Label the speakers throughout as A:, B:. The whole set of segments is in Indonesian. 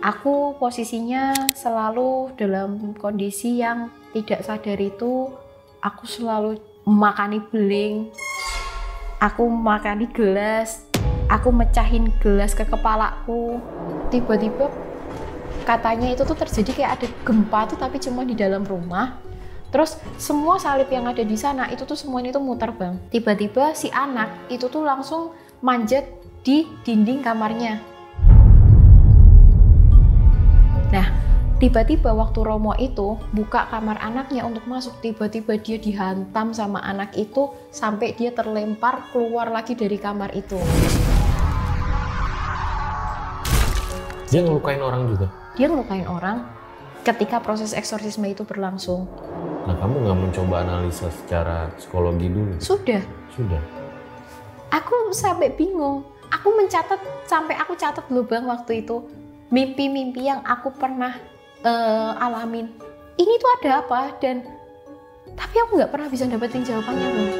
A: Aku posisinya selalu dalam kondisi yang tidak sadar itu, aku selalu makani beling, aku makani gelas, aku mecahin gelas ke kepalaku. Tiba-tiba katanya itu tuh terjadi kayak ada gempa tuh tapi cuma di dalam rumah. Terus semua salib yang ada di sana itu tuh semuanya itu muter bang. Tiba-tiba si anak itu tuh langsung manjat di dinding kamarnya. Nah, tiba-tiba waktu Romo itu buka kamar anaknya untuk masuk, tiba-tiba dia dihantam sama anak itu sampai dia terlempar keluar lagi dari kamar itu.
B: Dia ngelukain orang juga?
A: Dia ngelukain orang ketika proses eksorsisme itu berlangsung.
B: Nah, kamu nggak mencoba analisa secara psikologi dulu?
A: Sudah.
B: Sudah?
A: Aku sampai bingung. Aku mencatat, sampai aku catat loh bang waktu itu. Mimpi-mimpi yang aku pernah alamin. Ini tuh ada apa? Dan tapi aku nggak pernah bisa dapetin jawabannya bang.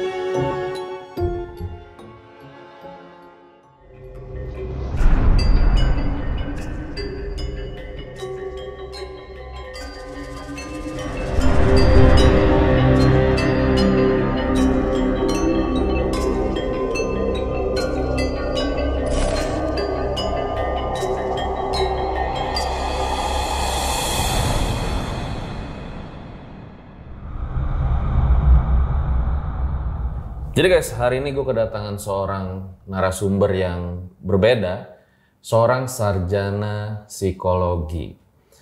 B: Jadi guys, hari ini gue kedatangan seorang narasumber yang berbeda, seorang sarjana psikologi.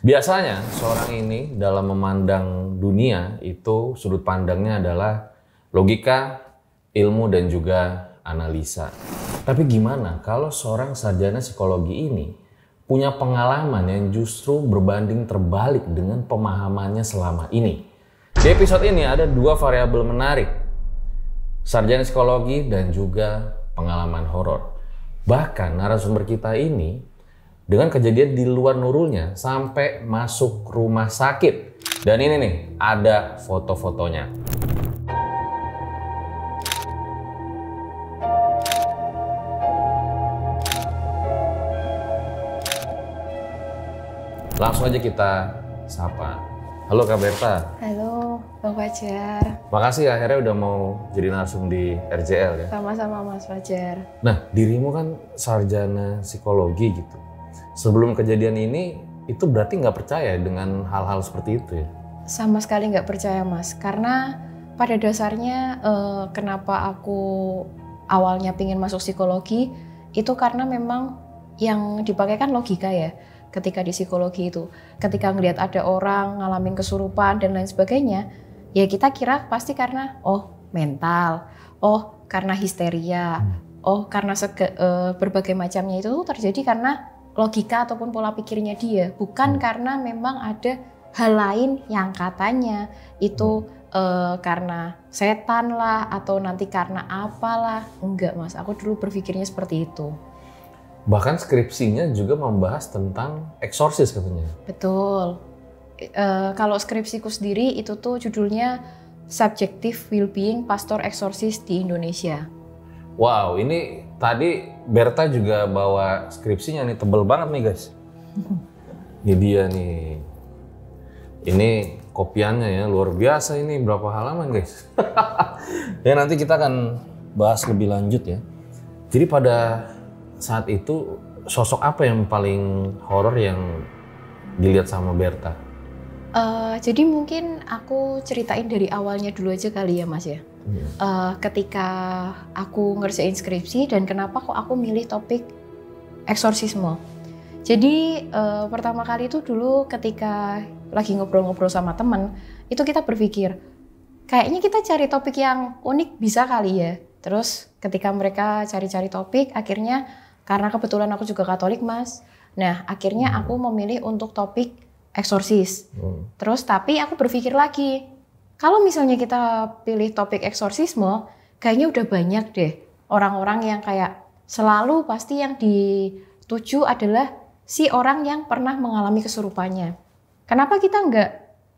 B: Biasanya seorang ini dalam memandang dunia itu sudut pandangnya adalah logika, ilmu dan juga analisa. Tapi gimana kalau seorang sarjana psikologi ini punya pengalaman yang justru berbanding terbalik dengan pemahamannya selama ini? Di episode ini ada dua variabel menarik. Sarjana psikologi dan juga pengalaman horor. Bahkan narasumber kita ini dengan kejadian di luar nurulnya sampai masuk rumah sakit. Dan ini nih, ada foto-fotonya. Langsung aja kita sapa. Halo Kak Berta.
A: Halo Bang Fajar.
B: Makasih akhirnya udah mau jadi narsum di RJL ya.
A: Sama-sama Mas Fajar.
B: Nah, dirimu kan sarjana psikologi gitu. Sebelum kejadian ini, itu berarti nggak percaya dengan hal-hal seperti itu ya?
A: Sama sekali nggak percaya Mas. Karena pada dasarnya kenapa aku awalnya pingin masuk psikologi, itu karena memang yang dipakai kan logika ya. Ketika di psikologi itu, ketika ngelihat ada orang ngalamin kesurupan dan lain sebagainya, ya kita kira pasti karena mental, karena histeria, karena berbagai macamnya itu terjadi karena logika ataupun pola pikirnya dia, bukan karena memang ada hal lain yang katanya itu karena setan lah atau nanti karena apalah. Enggak Mas, aku dulu berpikirnya seperti itu.
B: Bahkan skripsinya juga membahas tentang eksorsis katanya.
A: Betul. Kalau skripsiku sendiri itu tuh judulnya Subjective Well-being Pastor Eksorsis di Indonesia.
B: Wow, ini tadi Berta juga bawa skripsinya nih, tebel banget nih guys. Ini dia nih. Ini kopiannya ya, luar biasa ini, berapa halaman guys. Ya nanti kita akan bahas lebih lanjut ya. Jadi pada saat itu sosok apa yang paling horor yang dilihat sama Berta?
A: Jadi mungkin aku ceritain dari awalnya dulu aja kali ya Mas ya. Ketika aku ngerjain skripsi dan kenapa kok aku milih topik eksorsisme. Jadi pertama kali itu dulu ketika lagi ngobrol-ngobrol sama temen, itu kita berpikir kayaknya kita cari topik yang unik bisa kali ya. Terus ketika mereka cari-cari topik, akhirnya karena kebetulan aku juga Katolik Mas, nah akhirnya aku memilih untuk topik eksorsis. Terus tapi aku berpikir lagi, kalau misalnya kita pilih topik eksorsisme, kayaknya udah banyak deh orang-orang yang kayak selalu pasti yang dituju adalah si orang yang pernah mengalami kesurupannya. Kenapa kita nggak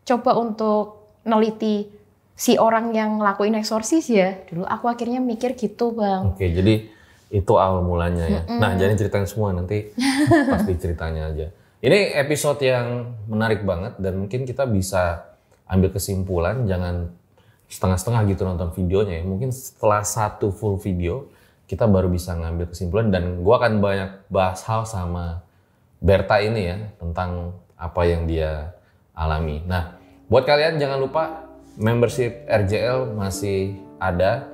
A: coba untuk neliti si orang yang ngelakuin eksorsis ya? Dulu aku akhirnya mikir gitu Bang.
B: Oke, jadi itu awal mulanya ya. Nah, jangan ceritain semua, nanti pasti ceritanya aja. Ini episode yang menarik banget dan mungkin kita bisa ambil kesimpulan, jangan setengah-setengah gitu nonton videonya ya. Mungkin setelah satu full video kita baru bisa ngambil kesimpulan, dan gua akan banyak bahas hal sama Berta ini ya tentang apa yang dia alami. Nah, buat kalian jangan lupa membership RJL masih ada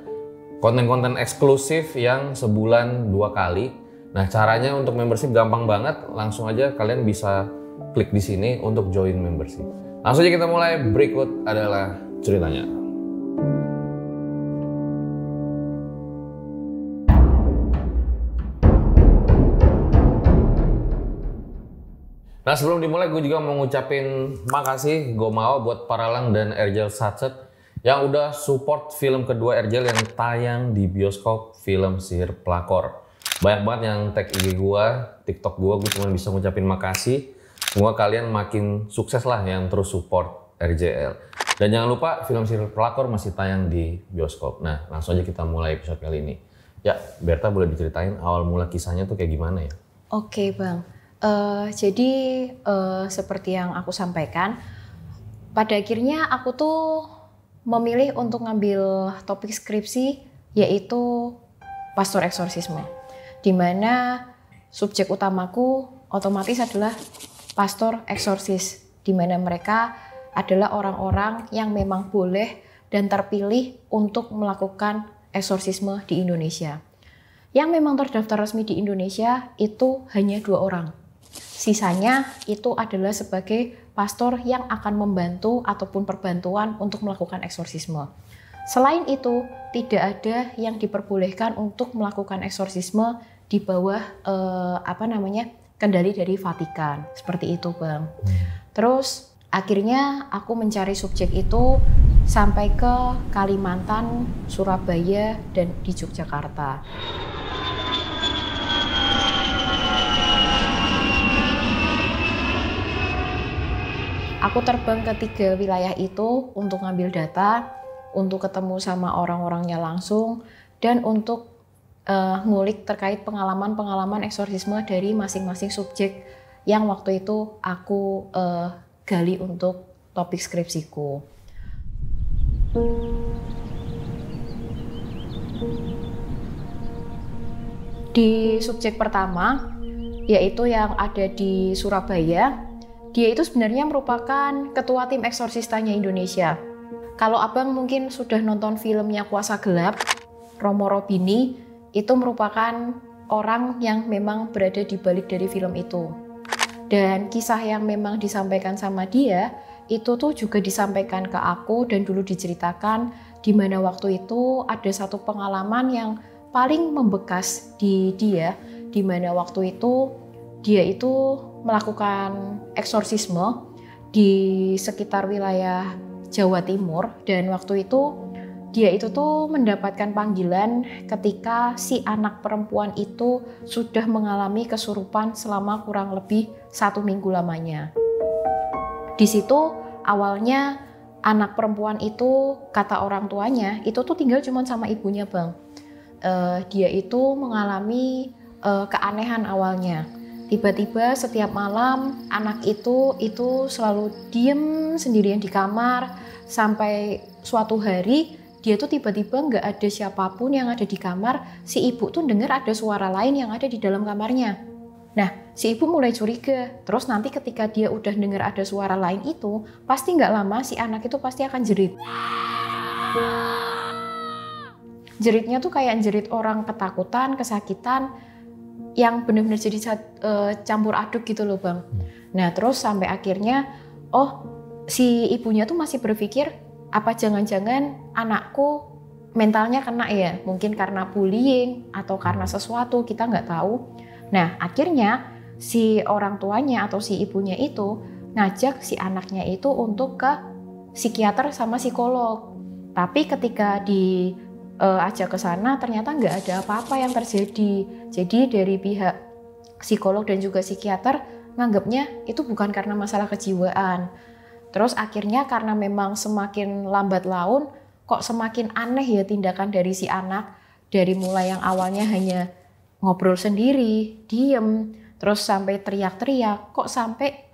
B: konten-konten eksklusif yang sebulan 2 kali. Nah, caranya untuk membership gampang banget, langsung aja kalian bisa klik di sini untuk join membership. Langsung aja kita mulai, berikut adalah ceritanya. Nah, sebelum dimulai gue juga mau ngucapin makasih Gomawa buat Paralang dan RJL Satset yang udah support film kedua RJL yang tayang di bioskop, film Sihir Pelakor. Banyak banget yang tag IG gua, TikTok gua cuma bisa ngucapin makasih. Semoga kalian makin sukses lah yang terus support RJL. Dan jangan lupa film Sihir Pelakor masih tayang di bioskop. Nah, langsung aja kita mulai episode kali ini. Ya, Berta boleh diceritain awal mula kisahnya tuh kayak gimana ya?
A: Oke Bang, jadi seperti yang aku sampaikan, pada akhirnya aku tuh memilih untuk ngambil topik skripsi yaitu pastor eksorsisme. Di mana subjek utamaku otomatis adalah pastor eksorsis, di mana mereka adalah orang-orang yang memang boleh dan terpilih untuk melakukan eksorsisme di Indonesia. Yang memang terdaftar resmi di Indonesia itu hanya 2 orang. Sisanya itu adalah sebagai pastor yang akan membantu ataupun perbantuan untuk melakukan eksorsisme. Selain itu, tidak ada yang diperbolehkan untuk melakukan eksorsisme di bawah kendali dari Vatikan, seperti itu Bang. Terus akhirnya aku mencari subjek itu sampai ke Kalimantan, Surabaya, dan di Yogyakarta. Aku terbang ke 3 wilayah itu untuk ngambil data, untuk ketemu sama orang-orangnya langsung, dan untuk ngulik terkait pengalaman-pengalaman eksorsisme dari masing-masing subjek yang waktu itu aku gali untuk topik skripsiku. Di subjek pertama, yaitu yang ada di Surabaya, dia itu sebenarnya merupakan ketua tim eksorsistanya Indonesia. Kalau abang mungkin sudah nonton filmnya Kuasa Gelap, Romo Robini, itu merupakan orang yang memang berada di balik dari film itu. Dan kisah yang memang disampaikan sama dia, itu tuh juga disampaikan ke aku dan dulu diceritakan, di mana waktu itu ada satu pengalaman yang paling membekas di dia, di mana waktu itu dia itu melakukan eksorsisme di sekitar wilayah Jawa Timur, dan waktu itu dia itu tuh mendapatkan panggilan ketika si anak perempuan itu sudah mengalami kesurupan selama kurang lebih 1 minggu lamanya. Di situ awalnya anak perempuan itu, kata orang tuanya, itu tuh tinggal cuma sama ibunya Bang. Dia itu mengalami keanehan awalnya. Tiba-tiba setiap malam anak itu selalu diem sendirian di kamar, sampai suatu hari dia tuh tiba-tiba nggak ada siapapun yang ada di kamar. Si ibu tuh dengar ada suara lain yang ada di dalam kamarnya. Nah, si ibu mulai curiga. Terus nanti ketika dia udah dengar ada suara lain itu, pasti nggak lama si anak itu pasti akan jerit. Jeritnya tuh kayak jerit orang ketakutan, kesakitan, yang benar-benar jadi campur aduk gitu loh Bang. Nah, terus sampai akhirnya, si ibunya tuh masih berpikir, apa jangan-jangan anakku mentalnya kena ya, mungkin karena bullying atau karena sesuatu, kita nggak tahu. Nah, akhirnya si orang tuanya atau si ibunya itu ngajak si anaknya itu untuk ke psikiater sama psikolog. Tapi ketika diajak ke sana, ternyata nggak ada apa-apa yang terjadi. Jadi dari pihak psikolog dan juga psikiater nganggapnya itu bukan karena masalah kejiwaan. Terus akhirnya karena memang semakin lambat laun, kok semakin aneh ya tindakan dari si anak. Dari mulai yang awalnya hanya ngobrol sendiri, diem, terus sampai teriak-teriak, kok sampai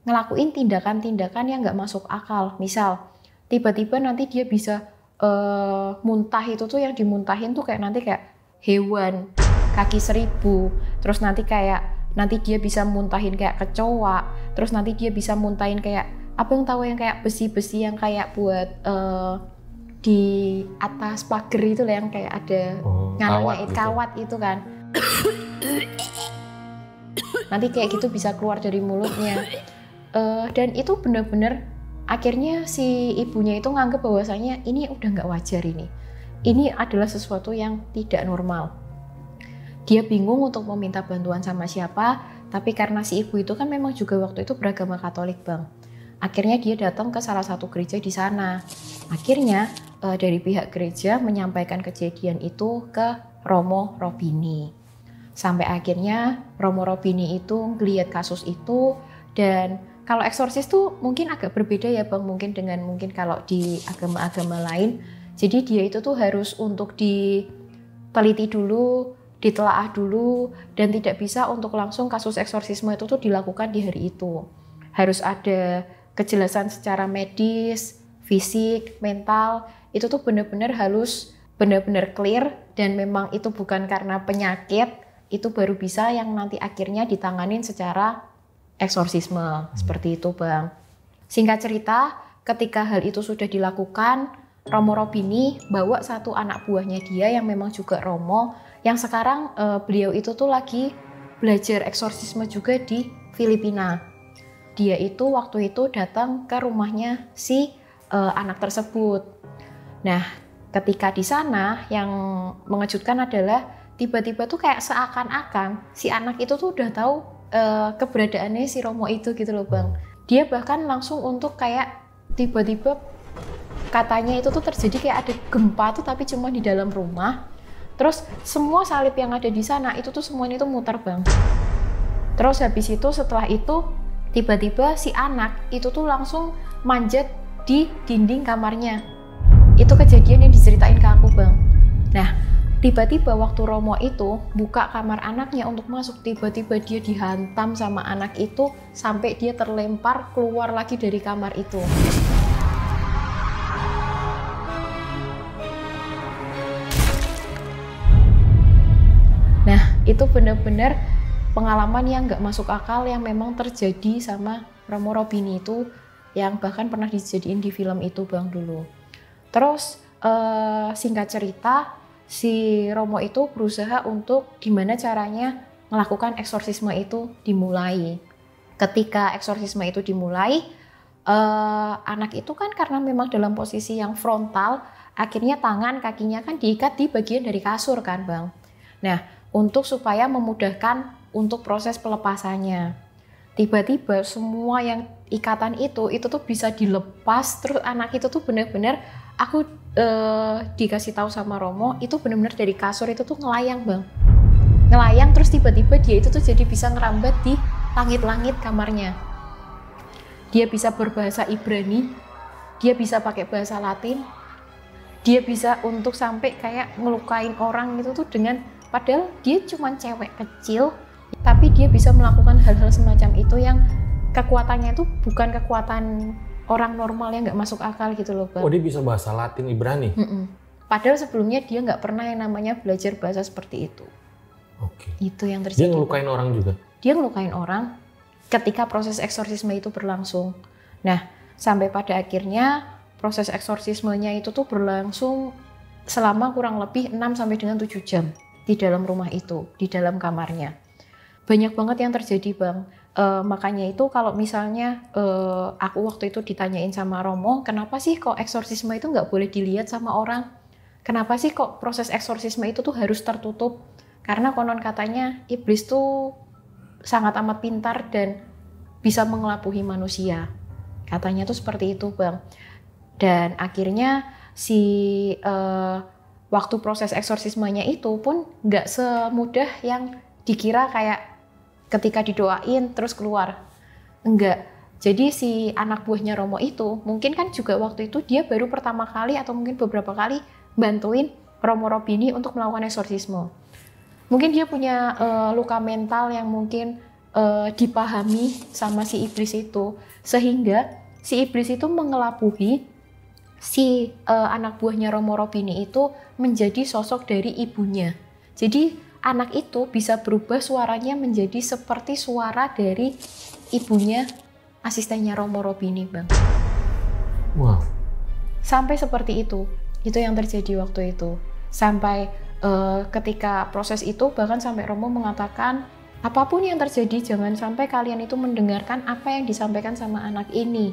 A: ngelakuin tindakan-tindakan yang nggak masuk akal. Misal tiba-tiba nanti dia bisa muntah, itu tuh yang dimuntahin tuh kayak nanti kayak hewan kaki 1000, terus nanti dia bisa muntahin kayak kecoa, terus nanti dia bisa muntahin kayak apa yang tahu yang kayak besi-besi yang kayak buat di atas pagar itu lah, yang kayak ada kawat itu kan. Nanti kayak gitu bisa keluar dari mulutnya. Dan itu benar-benar akhirnya si ibunya itu nganggep bahwasanya ini udah nggak wajar ini. Ini adalah sesuatu yang tidak normal. Dia bingung untuk meminta bantuan sama siapa, tapi karena si ibu itu kan memang juga waktu itu beragama Katolik, Bang. Akhirnya dia datang ke salah satu gereja di sana. Akhirnya dari pihak gereja menyampaikan kejadian itu ke Romo Robini. Sampai akhirnya Romo Robini itu ngelihat kasus itu, dan kalau eksorsis tuh mungkin agak berbeda ya Bang, mungkin kalau di agama-agama lain. Jadi dia itu tuh harus untuk diteliti dulu, ditelaah dulu, dan tidak bisa untuk langsung kasus eksorsisme itu tuh dilakukan di hari itu. Harus ada kejelasan secara medis, fisik, mental, itu tuh benar-benar harus benar-benar clear, dan memang itu bukan karena penyakit, itu baru bisa yang nanti akhirnya ditanganin secara eksorsisme. Seperti itu Bang. Singkat cerita, ketika hal itu sudah dilakukan, Romo Robini bawa satu anak buahnya dia yang memang juga Romo, yang sekarang beliau itu tuh lagi belajar eksorsisme juga di Filipina. Dia itu waktu itu datang ke rumahnya si anak tersebut. Nah, ketika di sana yang mengejutkan adalah tiba-tiba tuh kayak seakan-akan si anak itu tuh udah tahu keberadaannya si Romo itu gitu loh Bang. Dia bahkan langsung untuk kayak tiba-tiba katanya itu tuh terjadi kayak ada gempa tuh tapi cuma di dalam rumah. Terus semua salib yang ada di sana itu tuh semuanya tuh muter Bang. Terus habis itu setelah itu tiba-tiba si anak itu tuh langsung manjat di dinding kamarnya. Itu kejadian yang diceritain ke aku Bang. Nah, tiba-tiba waktu Romo itu buka kamar anaknya untuk masuk, tiba-tiba dia dihantam sama anak itu sampai dia terlempar keluar lagi dari kamar itu. Nah, itu benar-benar pengalaman yang nggak masuk akal yang memang terjadi sama Romo Robini itu, yang bahkan pernah dijadiin di film itu Bang dulu. Terus singkat cerita, si Romo itu berusaha untuk gimana caranya melakukan eksorsisme itu dimulai. Ketika eksorsisme itu dimulai, anak itu kan karena memang dalam posisi yang frontal, akhirnya tangan kakinya kan diikat di bagian dari kasur kan Bang. Nah, untuk supaya memudahkan untuk proses pelepasannya. Tiba-tiba semua yang ikatan itu tuh bisa dilepas, terus anak itu tuh benar-benar aku dikasih tahu sama Romo, itu benar-benar dari kasur itu tuh ngelayang Bang. Ngelayang, terus tiba-tiba dia itu tuh jadi bisa ngerambat di langit-langit kamarnya. Dia bisa berbahasa Ibrani, dia bisa pakai bahasa Latin, dia bisa untuk sampai kayak ngelukain orang itu tuh dengan, padahal dia cuma cewek kecil, tapi dia bisa melakukan hal-hal semacam itu yang kekuatannya itu bukan kekuatan orang normal yang nggak masuk akal gitu loh Bang.
B: Oh, dia bisa bahasa Latin Ibrani?
A: Padahal sebelumnya dia nggak pernah yang namanya belajar bahasa seperti itu.
B: Oke.
A: Itu yang terjadi.
B: Dia ngelukain orang juga?
A: Dia ngelukain orang ketika proses eksorsisme itu berlangsung. Nah, sampai pada akhirnya proses eksorsismenya itu tuh berlangsung selama kurang lebih 6 sampai dengan 7 jam. Di dalam rumah itu, di dalam kamarnya. Banyak banget yang terjadi Bang. Makanya itu kalau misalnya aku waktu itu ditanyain sama Romo, kenapa sih kok eksorsisme itu nggak boleh dilihat sama orang? Kenapa sih kok proses eksorsisme itu tuh harus tertutup? Karena konon katanya iblis tuh sangat amat pintar dan bisa mengelabui manusia. Katanya tuh seperti itu Bang. Dan akhirnya waktu proses eksorsismenya itu pun nggak semudah yang dikira kayak ketika didoain terus keluar. Enggak. Jadi si anak buahnya Romo itu mungkin kan juga waktu itu dia baru pertama kali atau mungkin beberapa kali bantuin Romo Robini untuk melakukan eksorsisme. Mungkin dia punya luka mental yang mungkin dipahami sama si iblis itu, sehingga si iblis itu mengelabui si anak buahnya Romo Robini itu menjadi sosok dari ibunya. Jadi anak itu bisa berubah suaranya menjadi seperti suara dari ibunya asistennya Romo Robini, Bang.
B: Wow.
A: Sampai seperti itu yang terjadi waktu itu. Sampai ketika proses itu bahkan sampai Romo mengatakan apapun yang terjadi jangan sampai kalian itu mendengarkan apa yang disampaikan sama anak ini.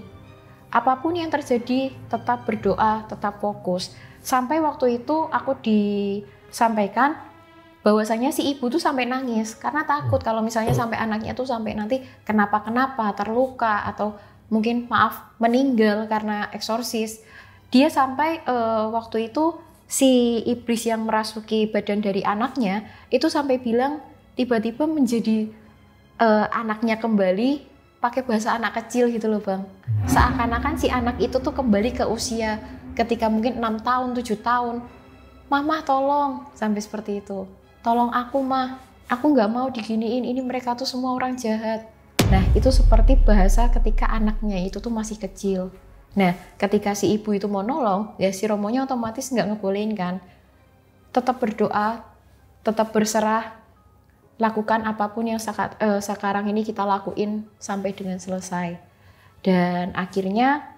A: Apapun yang terjadi tetap berdoa, tetap fokus. Sampai waktu itu aku disampaikan bahwasanya si ibu tuh sampai nangis karena takut kalau misalnya sampai anaknya tuh sampai nanti kenapa-kenapa, terluka atau mungkin maaf meninggal karena eksorsis. Dia sampai waktu itu si iblis yang merasuki badan dari anaknya itu sampai bilang tiba-tiba menjadi anaknya kembali pakai bahasa anak kecil gitu loh, Bang. Seakan-akan si anak itu tuh kembali ke usia ketika mungkin 6 tahun, 7 tahun. Mama tolong, sampai seperti itu. Tolong aku, Mah. Aku nggak mau diginiin, ini mereka tuh semua orang jahat. Nah, itu seperti bahasa ketika anaknya itu tuh masih kecil. Nah, ketika si ibu itu mau nolong, ya si Romonya otomatis nggak ngebolehin kan. Tetap berdoa, tetap berserah, lakukan apapun yang sekarang ini kita lakuin sampai dengan selesai. Dan akhirnya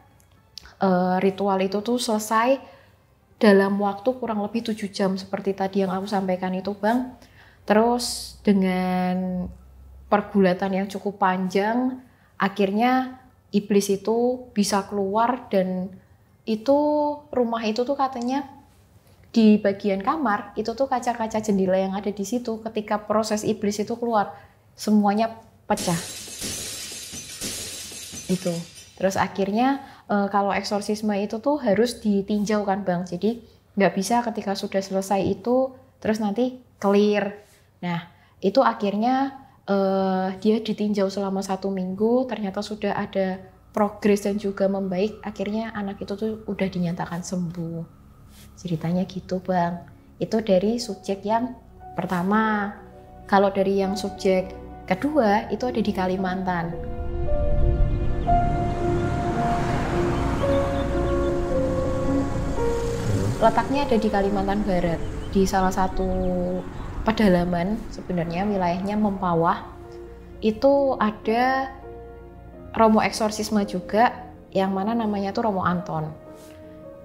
A: ritual itu tuh selesai dalam waktu kurang lebih 7 jam seperti tadi yang aku sampaikan itu, Bang. Terus dengan pergulatan yang cukup panjang, akhirnya iblis itu bisa keluar dan itu rumah itu tuh katanya di bagian kamar itu tuh kaca-kaca jendela yang ada di situ ketika proses iblis itu keluar semuanya pecah itu. Terus akhirnya kalau eksorsisme itu tuh harus ditinjau kan, Bang. Jadi nggak bisa ketika sudah selesai itu terus nanti clear. Nah itu akhirnya dia ditinjau selama 1 minggu, ternyata sudah ada progres dan juga membaik. Akhirnya anak itu tuh udah dinyatakan sembuh. Ceritanya gitu, Bang. Itu dari subjek yang pertama. Kalau dari yang subjek kedua itu ada di Kalimantan. Letaknya ada di Kalimantan Barat, di salah satu pedalaman, sebenarnya wilayahnya Mempawah. Itu ada Romo eksorsisme juga, yang mana namanya tuh Romo Anton.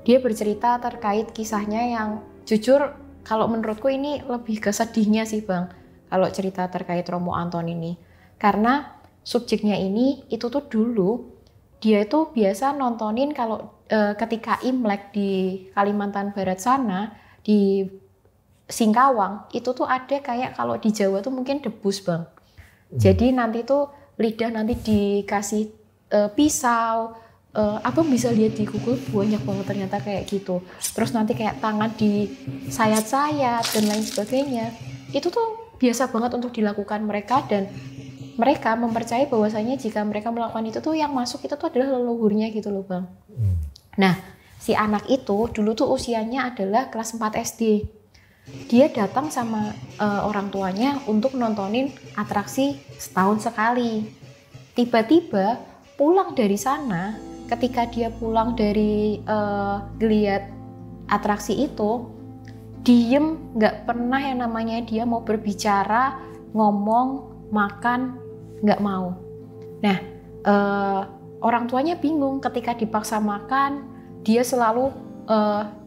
A: Dia bercerita terkait kisahnya yang jujur kalau menurutku ini lebih ke sedihnya sih, Bang, kalau cerita terkait Romo Anton ini. Karena subjeknya ini itu tuh dulu dia itu biasa nontonin kalau ketika Imlek di Kalimantan Barat sana, di Singkawang, itu tuh ada kayak kalau di Jawa tuh mungkin debus, Bang. Jadi nanti tuh lidah nanti dikasih pisau, abang bisa lihat di Google banyak banget ternyata kayak gitu. Terus nanti kayak tangan di sayat-sayat dan lain sebagainya. Itu tuh biasa banget untuk dilakukan mereka dan mereka mempercayai bahwasanya jika mereka melakukan itu tuh yang masuk itu tuh adalah leluhurnya gitu loh, Bang. Nah, si anak itu dulu tuh usianya adalah kelas 4 SD. Dia datang sama orang tuanya untuk nontonin atraksi setahun sekali. Tiba-tiba pulang dari sana, ketika dia pulang dari geliat atraksi itu, diem, nggak pernah yang namanya dia mau berbicara, ngomong, makan, nggak mau. Nah, orang tuanya bingung ketika dipaksa makan, dia selalu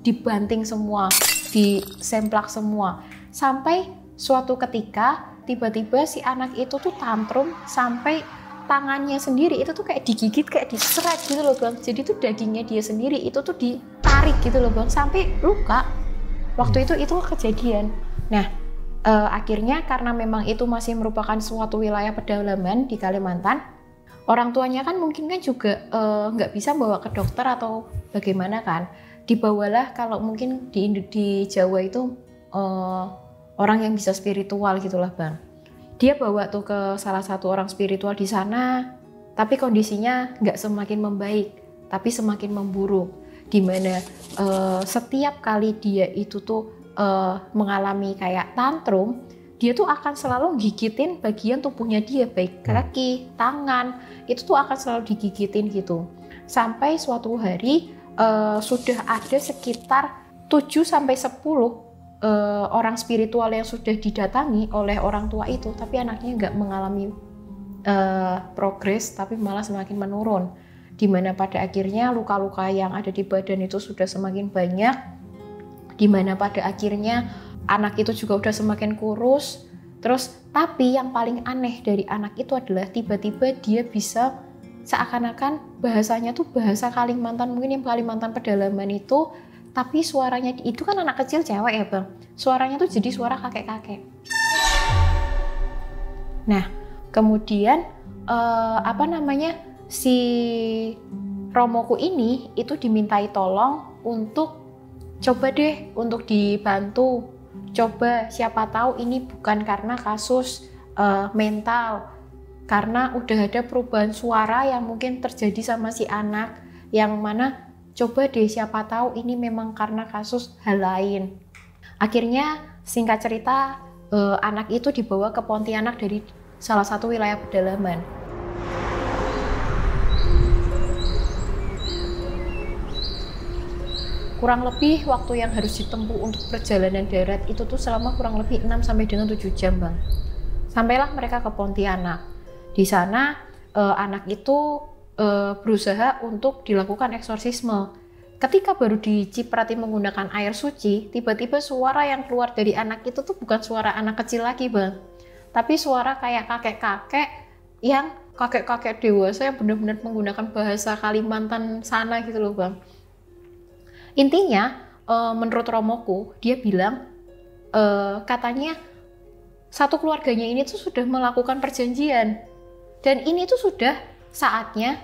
A: dibanting semua, disemplak semua. Sampai suatu ketika, tiba-tiba si anak itu tuh tantrum sampai tangannya sendiri itu tuh kayak digigit, kayak diseret gitu loh, Bang. Jadi tuh dagingnya dia sendiri itu tuh ditarik gitu loh, Bang, sampai luka. Waktu itu kejadian. Nah, akhirnya karena memang itu masih merupakan suatu wilayah pedalaman di Kalimantan, orang tuanya kan mungkin kan juga nggak bisa bawa ke dokter atau bagaimana kan. Dibawalah kalau mungkin di Jawa itu orang yang bisa spiritual gitulah, Bang. Dia bawa tuh ke salah satu orang spiritual di sana, tapi kondisinya nggak semakin membaik, tapi semakin memburuk. Dimana setiap kali dia itu tuh mengalami kayak tantrum, dia tuh akan selalu gigitin bagian tubuhnya dia, baik kaki, tangan, itu tuh akan selalu digigitin gitu. Sampai suatu hari sudah ada sekitar 7-10 orang spiritual yang sudah didatangi oleh orang tua itu, tapi anaknya nggak mengalami progres, tapi malah semakin menurun. Dimana pada akhirnya luka-luka yang ada di badan itu sudah semakin banyak, dimana pada akhirnya anak itu juga udah semakin kurus. Terus tapi yang paling aneh dari anak itu adalah tiba-tiba dia bisa seakan-akan bahasanya tuh bahasa Kalimantan, mungkin yang Kalimantan pedalaman itu, tapi suaranya itu kan anak kecil cewek ya Bang, suaranya tuh jadi suara kakek-kakek. Nah kemudian si Romoku ini itu dimintai tolong untuk coba deh untuk dibantu, coba siapa tahu ini bukan karena kasus mental, karena udah ada perubahan suara yang mungkin terjadi sama si anak, yang mana coba deh siapa tahu ini memang karena kasus hal lain. Akhirnya singkat cerita anak itu dibawa ke Pontianak dari salah satu wilayah pedalaman. Kurang lebih waktu yang harus ditempuh untuk perjalanan darat itu tuh selama kurang lebih 6 sampai dengan 7 jam, Bang. Sampailah mereka ke Pontianak. Di sana anak itu berusaha untuk dilakukan eksorsisme. Ketika baru diciprati menggunakan air suci, tiba-tiba suara yang keluar dari anak itu tuh bukan suara anak kecil lagi, Bang. Tapi suara kayak kakek-kakek yang kakek-kakek dewasa yang benar-benar menggunakan bahasa Kalimantan sana gitu loh, Bang. Intinya, menurut Romoku, dia bilang katanya satu keluarganya ini tuh sudah melakukan perjanjian. Dan ini tuh sudah saatnya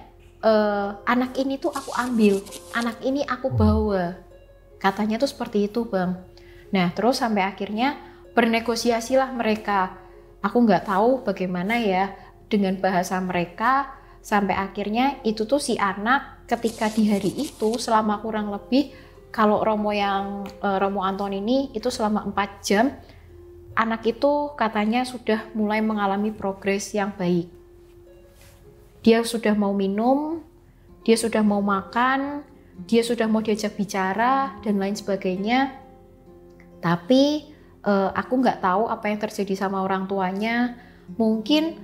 A: anak ini tuh aku ambil, anak ini aku bawa. Katanya tuh seperti itu, Bang. Nah, terus sampai akhirnya bernegosiasilah mereka. Aku nggak tahu bagaimana ya dengan bahasa mereka, sampai akhirnya itu tuh si anak ketika di hari itu selama kurang lebih, kalau Romo Anton ini itu selama 4 jam, anak itu katanya sudah mulai mengalami progres yang baik. Dia sudah mau minum, dia sudah mau makan, dia sudah mau diajak bicara, dan lain sebagainya. Tapi aku nggak tahu apa yang terjadi sama orang tuanya. Mungkin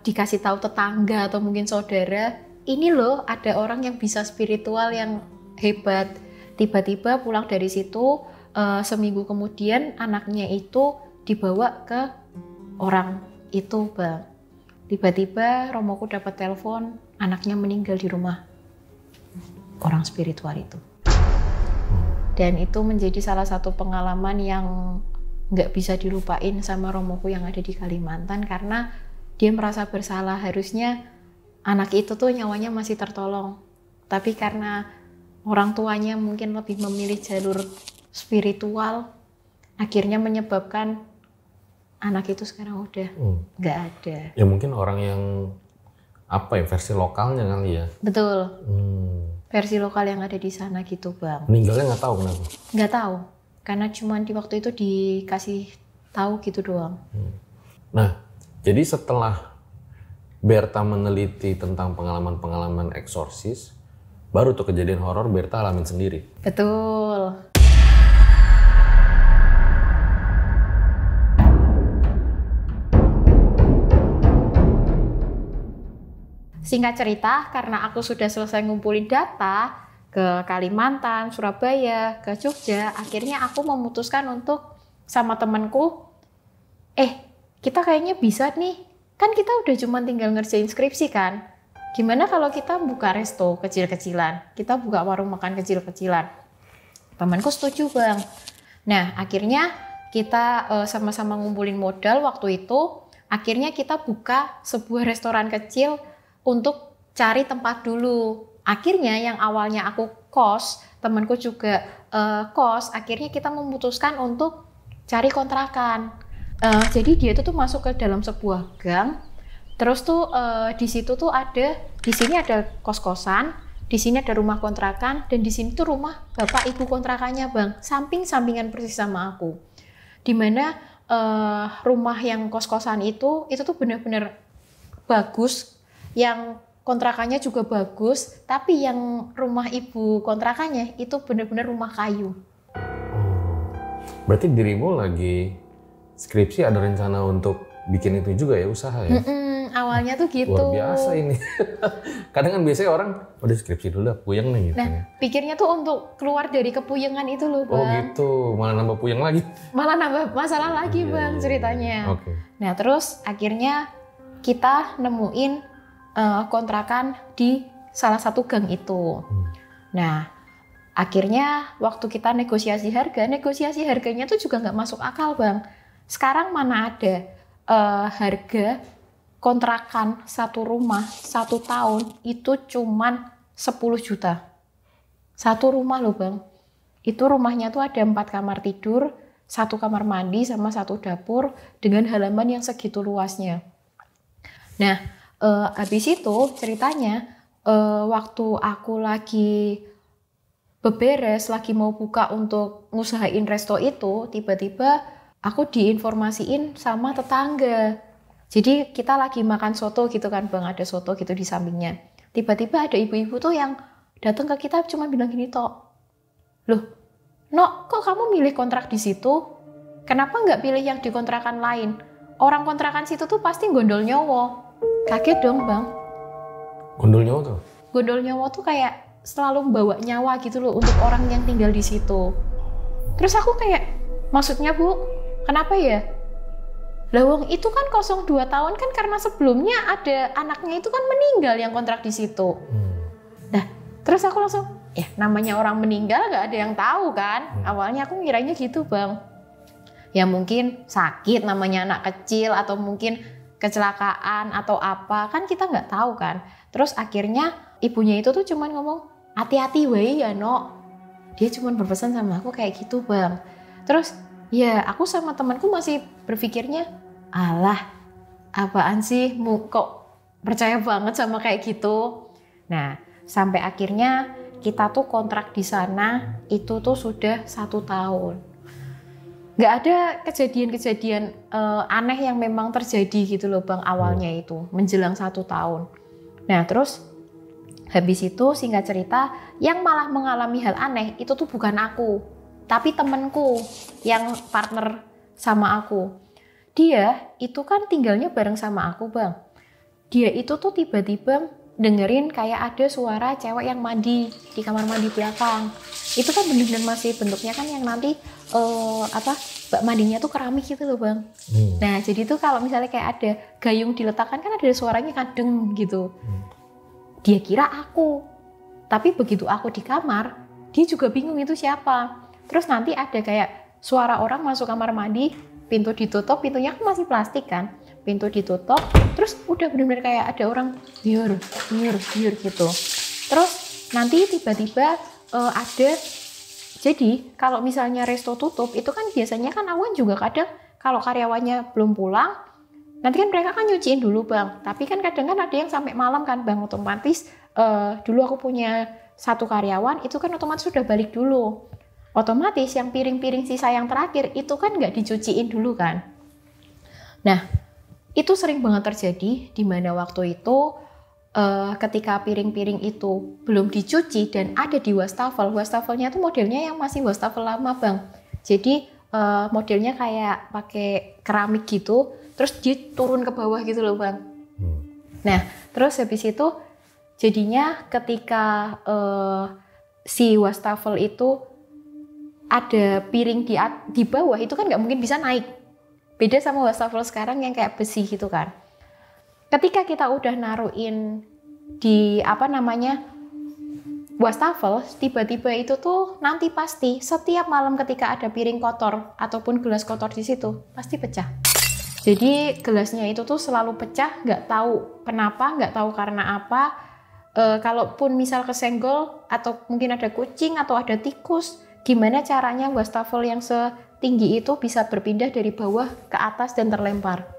A: dikasih tahu tetangga atau mungkin saudara, ini loh ada orang yang bisa spiritual yang hebat. Tiba-tiba pulang dari situ, seminggu kemudian anaknya itu dibawa ke orang itu, Bang. Tiba-tiba Romoku dapat telepon, anaknya meninggal di rumah orang spiritual itu. Dan itu menjadi salah satu pengalaman yang nggak bisa dilupain sama Romoku yang ada di Kalimantan, karena dia merasa bersalah. Harusnya anak itu tuh nyawanya masih tertolong, tapi karena orang tuanya mungkin lebih memilih jalur spiritual, akhirnya menyebabkan anak itu sekarang udah nggak ada.
B: Ya mungkin orang yang versi lokalnya kali ya.
A: Betul. Versi lokal yang ada di sana gitu, Bang.
B: Meninggalnya nggak tahu kenapa?
A: Nggak tahu, karena cuma di waktu itu dikasih tahu gitu doang.
B: Nah, jadi setelah Berta meneliti tentang pengalaman-pengalaman eksorsis, baru tuh kejadian horor Berta alamin sendiri.
A: Betul. Singkat cerita, karena aku sudah selesai ngumpulin data ke Kalimantan, Surabaya, ke Jogja, akhirnya aku memutuskan untuk sama temanku, kita kayaknya bisa nih, kan kita udah cuma tinggal ngerjain skripsi kan, gimana kalau kita buka resto kecil-kecilan, kita buka warung makan kecil-kecilan. Temanku setuju, Bang. Nah, akhirnya kita sama-sama ngumpulin modal waktu itu, akhirnya kita buka sebuah restoran kecil untuk cari tempat dulu. Akhirnya yang awalnya aku kos, temanku juga kos, akhirnya kita memutuskan untuk cari kontrakan. Jadi dia itu tuh masuk ke dalam sebuah gang, terus tuh di situ tuh di sini ada kos-kosan, di sini ada rumah kontrakan, dan di sini tuh rumah bapak ibu kontrakannya, Bang, samping-sampingan persis sama aku. Dimana rumah yang kos-kosan itu tuh benar-benar bagus, yang kontrakannya juga bagus, tapi yang rumah ibu kontrakannya itu benar-benar rumah kayu.
B: Berarti dirimu lagi skripsi ada rencana untuk bikin itu juga ya, usaha ya?
A: Awalnya tuh gitu.
B: Luar biasa ini. Kadang kan biasanya orang udah skripsi dulu lah, puyeng nih gitu.
A: Nah, pikirnya tuh untuk keluar dari kepuyengan itu loh, Bang.
B: Oh gitu, malah nambah puyeng lagi.
A: Malah nambah masalah lagi, Bang, ceritanya.
B: Okay.
A: Nah, terus akhirnya kita nemuin kontrakan di salah satu gang itu. Nah, akhirnya waktu kita negosiasi harganya tuh juga nggak masuk akal, Bang. Sekarang mana ada harga kontrakan satu rumah 1 tahun itu cuman 10 juta. Satu rumah loh, Bang. Itu rumahnya tuh ada 4 kamar tidur, 1 kamar mandi sama 1 dapur dengan halaman yang segitu luasnya. Nah, habis itu ceritanya waktu aku lagi beberes, lagi mau buka untuk ngusahain resto itu, tiba-tiba aku diinformasiin sama tetangga. Jadi kita lagi makan soto gitu kan, Bang, ada soto gitu di sampingnya. Tiba-tiba ada ibu-ibu tuh yang datang ke kita cuma bilang gini tok. Loh, Nok, kok kamu milih kontrak di situ? Kenapa nggak pilih yang di kontrakan lain? Orang kontrakan situ tuh pasti gondol nyowo. Kaget dong, Bang.
B: Gondol nyawa tuh?
A: Gondol nyawa tuh kayak selalu membawa nyawa gitu loh untuk orang yang tinggal di situ. Terus aku kayak, maksudnya Bu, kenapa ya? Lawang itu kan 02 tahun kan karena sebelumnya ada anaknya itu kan meninggal yang kontrak di situ. Nah, terus aku langsung, ya namanya orang meninggal gak ada yang tahu kan. Awalnya aku ngiranya gitu, Bang. Ya mungkin sakit namanya anak kecil atau mungkin kecelakaan atau apa, kan kita nggak tahu kan. Terus akhirnya ibunya itu tuh cuman ngomong, hati-hati weh ya Nok. Dia cuman berpesan sama aku kayak gitu, Bang. Terus ya aku sama temanku masih berpikirnya, alah apaan sih kok percaya banget sama kayak gitu. Nah, sampai akhirnya kita tuh kontrak di sana itu tuh sudah 1 tahun. Nggak ada kejadian-kejadian aneh yang memang terjadi gitu loh, Bang, awalnya itu menjelang 1 tahun. Nah, terus habis itu singkat cerita yang malah mengalami hal aneh itu tuh bukan aku, tapi temenku yang partner sama aku. Dia itu kan tinggalnya bareng sama aku, Bang. Dia itu tuh tiba-tiba dengerin kayak ada suara cewek yang mandi di kamar mandi belakang. Itu kan bener-bener masih bentuknya kan yang nanti bak mandinya tuh keramik gitu loh, Bang. Nah, jadi tuh kalau misalnya kayak ada gayung diletakkan kan ada suaranya kadeng gitu. Dia kira aku. Tapi begitu aku di kamar, dia juga bingung itu siapa. Terus nanti ada kayak suara orang masuk kamar mandi, pintu ditutup, pintunya kan masih plastik kan. Pintu ditutup, terus udah bener-bener kayak ada orang biur gitu. Terus nanti tiba-tiba ada. Jadi kalau misalnya resto tutup, itu kan biasanya kan awan juga kadang kalau karyawannya belum pulang, nanti kan mereka kan nyuciin dulu, Bang. Tapi kan kadang kan ada yang sampai malam kan, Bang, otomatis dulu aku punya 1 karyawan, itu kan otomatis sudah balik dulu. Otomatis yang piring-piring sisa yang terakhir itu kan nggak dicuciin dulu kan. Nah, itu sering banget terjadi di mana waktu itu ketika piring-piring itu belum dicuci dan ada di wastafel. Wastafelnya tuh modelnya yang masih wastafel lama, Bang. Jadi modelnya kayak pakai keramik gitu, terus dia turun ke bawah gitu loh, Bang. Nah, terus habis itu jadinya ketika si wastafel itu ada piring di bawah, itu kan nggak mungkin bisa naik. Beda sama wastafel sekarang yang kayak besi gitu kan. Ketika kita udah naruhin di wastafel, tiba-tiba itu tuh nanti pasti setiap malam ketika ada piring kotor ataupun gelas kotor di situ pasti pecah. Jadi gelasnya itu tuh selalu pecah, nggak tahu kenapa, nggak tahu karena apa. Kalaupun misal kesenggol atau mungkin ada kucing atau ada tikus, gimana caranya wastafel yang setinggi itu bisa berpindah dari bawah ke atas dan terlempar.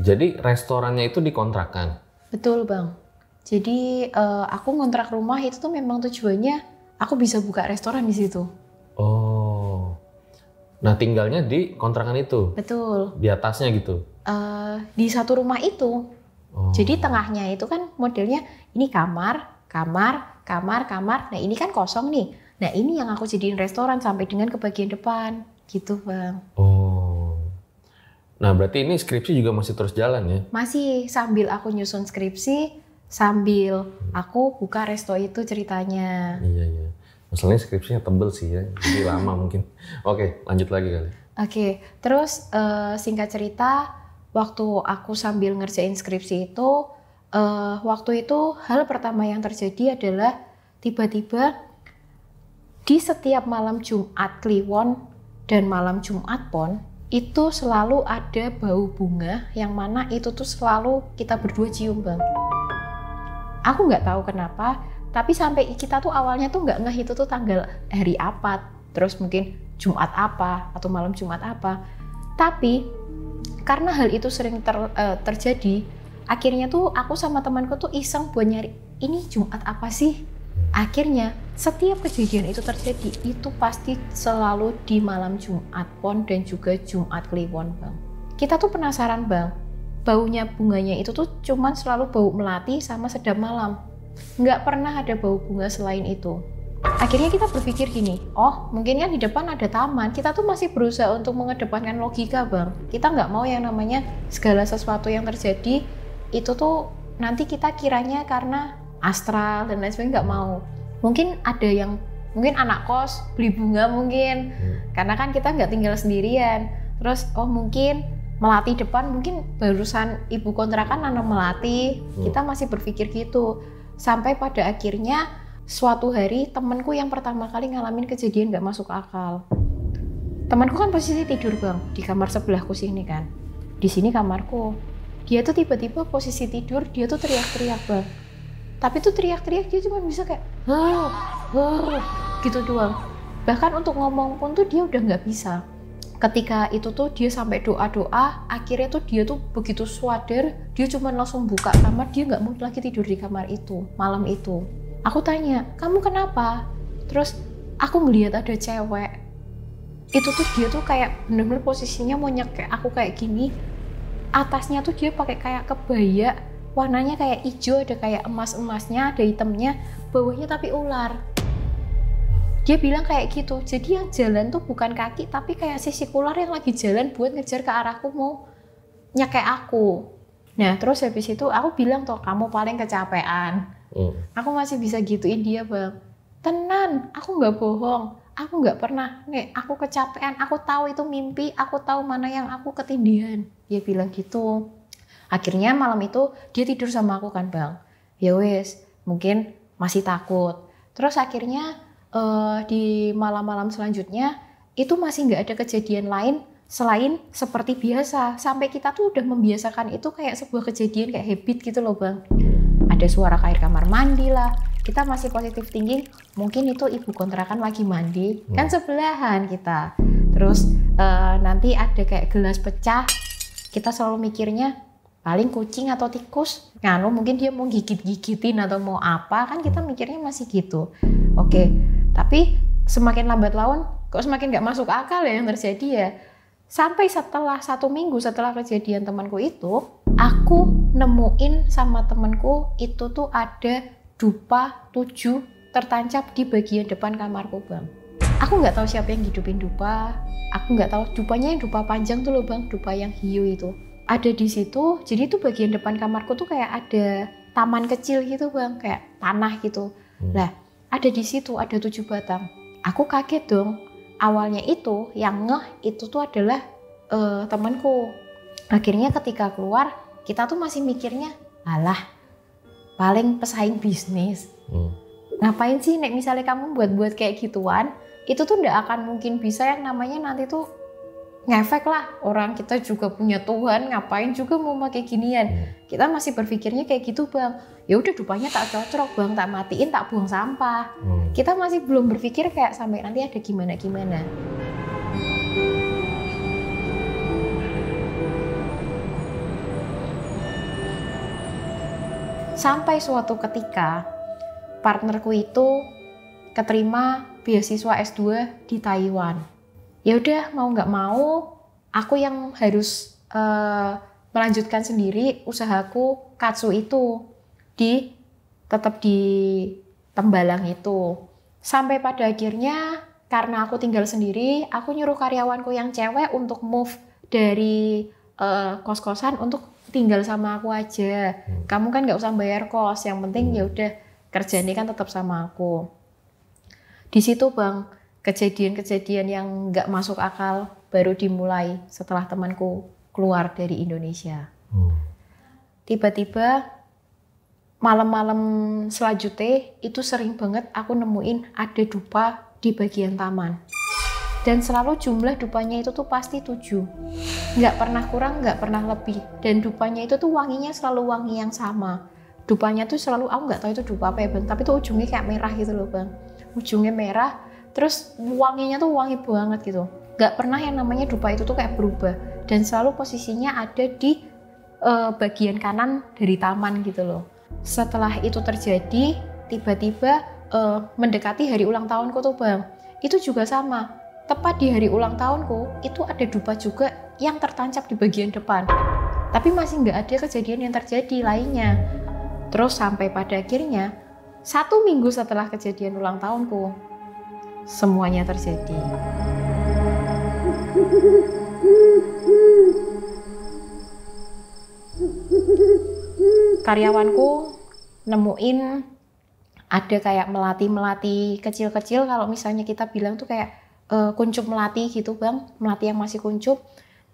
B: Jadi restorannya itu dikontrakan?
A: Betul, Bang. Jadi aku ngontrak rumah itu tuh memang tujuannya aku bisa buka restoran di situ.
B: Oh, nah tinggalnya di kontrakan itu?
A: Betul.
B: Di atasnya gitu?
A: Di satu rumah itu.
B: Oh.
A: Jadi tengahnya itu kan modelnya ini kamar. Nah ini kan kosong nih. Nah ini yang aku jadiin restoran sampai dengan ke bagian depan. Gitu Bang.
B: Oh. Nah berarti ini skripsi juga masih terus jalan ya?
A: Masih sambil aku nyusun skripsi, sambil aku buka resto itu ceritanya.
B: Iya. Masalahnya skripsinya tebel sih ya, jadi lama mungkin. Oke, lanjut lagi kali.
A: Oke, terus singkat cerita, waktu aku sambil ngerjain skripsi itu, waktu itu hal pertama yang terjadi adalah tiba-tiba di setiap malam Jumat Kliwon dan malam Jumat Pon, itu selalu ada bau bunga yang mana itu tuh selalu kita berdua cium Bang. Aku nggak tahu kenapa, tapi sampai kita tuh awalnya tuh nggak ngeh itu tuh tanggal hari apa, terus mungkin Jumat apa atau malam Jumat apa. Tapi karena hal itu sering terjadi, akhirnya tuh aku sama temanku tuh iseng buat nyari ini Jumat apa sih. Akhirnya setiap kejadian itu terjadi itu pasti selalu di malam Jumat Pon dan juga Jumat Kliwon Bang. Kita tuh penasaran Bang, baunya bunganya itu tuh cuman selalu bau melati sama sedap malam. Nggak pernah ada bau bunga selain itu. Akhirnya kita berpikir gini, oh mungkin kan di depan ada taman, kita tuh masih berusaha untuk mengedepankan logika Bang. Kita nggak mau yang namanya segala sesuatu yang terjadi itu tuh nanti kita kiranya karena astral dan lain sebagainya, nggak mau. Mungkin ada yang, mungkin anak kos beli bunga mungkin, karena kan kita nggak tinggal sendirian. Terus oh mungkin melati depan, mungkin barusan ibu kontrakan nanam melati, kita masih berpikir gitu. Sampai pada akhirnya suatu hari temanku yang pertama kali ngalamin kejadian gak masuk akal. Temanku kan posisi tidur Bang, di kamar sebelahku sini kan. Di sini kamarku. Dia tuh tiba-tiba posisi tidur, dia tuh teriak-teriak Bang. Tapi tuh teriak-teriak dia cuma bisa kayak gitu doang. Bahkan untuk ngomong pun tuh dia udah gak bisa. Ketika itu tuh dia sampai doa-doa, akhirnya tuh dia tuh begitu sadar, dia cuma langsung buka kamar, dia nggak mau lagi tidur di kamar itu, malam itu. Aku tanya, kamu kenapa? Terus aku ngelihat ada cewek, itu tuh dia tuh kayak bener-bener posisinya mau nyekek aku kayak gini, atasnya tuh dia pakai kayak kebaya, warnanya kayak hijau, ada kayak emas-emasnya, ada hitamnya, bawahnya tapi ular. Dia bilang kayak gitu, jadi yang jalan tuh bukan kaki tapi kayak sisi ular yang lagi jalan buat ngejar ke arahku mau nyekek aku. Nah terus habis itu aku bilang tuh kamu paling kecapean. Aku masih bisa gituin dia Bang. Tenan, aku nggak bohong, aku nggak pernah, aku kecapean, aku tahu itu mimpi, aku tahu mana yang aku ketindihan. Dia bilang gitu. Akhirnya malam itu dia tidur sama aku kan Bang. Ya wes, mungkin masih takut. Terus akhirnya di malam-malam selanjutnya itu masih nggak ada kejadian lain selain seperti biasa. Sampai kita tuh udah membiasakan itu kayak sebuah kejadian kayak habit gitu loh Bang. Ada suara air kamar mandi lah. Kita masih positive thinking, mungkin itu ibu kontrakan lagi mandi, kan sebelahan kita. Terus nanti ada kayak gelas pecah, kita selalu mikirnya paling kucing atau tikus. Mungkin dia mau gigit-gigitin atau mau apa, kan kita mikirnya masih gitu. Oke. Tapi semakin lambat laun, kok semakin gak masuk akal ya yang terjadi ya. Sampai setelah 1 minggu setelah kejadian temanku itu, aku nemuin sama temanku itu tuh ada dupa 7 tertancap di bagian depan kamarku Bang. Aku gak tahu siapa yang hidupin dupa, aku gak tahu dupanya yang dupa panjang tuh loh Bang, dupa yang hiu itu. Ada di situ, jadi tuh bagian depan kamarku tuh kayak ada taman kecil gitu Bang, kayak tanah gitu. Lah, ada di situ, ada 7 batang. Aku kaget dong. Awalnya itu, yang ngeh itu tuh adalah temanku. Akhirnya ketika keluar, kita tuh masih mikirnya, alah, paling pesaing bisnis. Ngapain sih, Nek, misalnya kamu buat kayak gituan, itu tuh nggak akan mungkin bisa yang namanya nanti tuh ngefek lah. Orang kita juga punya Tuhan, ngapain juga mau pakai ginian. Kita masih berpikirnya kayak gitu Bang. Ya udah dupanya tak cocok Bang, tak matiin, tak buang sampah. Kita masih belum berpikir kayak sampai nanti ada gimana-gimana. Sampai suatu ketika partnerku itu keterima beasiswa S2 di Taiwan. Ya udah mau nggak mau aku yang harus melanjutkan sendiri usahaku katsu itu tetap di Tembalang itu. Sampai pada akhirnya karena aku tinggal sendiri, aku nyuruh karyawanku yang cewek untuk move dari kos-kosan untuk tinggal sama aku aja. Kamu kan nggak usah bayar kos, yang penting ya udah kerjanya kan tetap sama aku. Di situ Bang, kejadian-kejadian yang nggak masuk akal baru dimulai setelah temanku keluar dari Indonesia. Tiba-tiba malam-malam selanjutnya itu sering banget aku nemuin ada dupa di bagian taman. Dan selalu jumlah dupanya itu tuh pasti 7. Nggak pernah kurang, nggak pernah lebih. Dan dupanya itu tuh wanginya selalu wangi yang sama. Dupanya tuh selalu, aku nggak tahu itu dupa apa ya Bang, tapi tuh ujungnya kayak merah gitu loh Bang. Ujungnya merah, terus wanginya tuh wangi banget gitu. Nggak pernah yang namanya dupa itu tuh kayak berubah. Dan selalu posisinya ada di bagian kanan dari taman gitu loh. Setelah itu terjadi, tiba-tiba mendekati hari ulang tahunku tuh Bang. Itu juga sama. Tepat di hari ulang tahunku, itu ada dupa juga yang tertancap di bagian depan. Tapi masih nggak ada kejadian yang terjadi lainnya. Terus sampai pada akhirnya, 1 minggu setelah kejadian ulang tahunku, semuanya terjadi. Karyawanku nemuin ada kayak melati-melati kecil-kecil, kalau misalnya kita bilang tuh kayak kuncup melati gitu Bang, melati yang masih kuncup,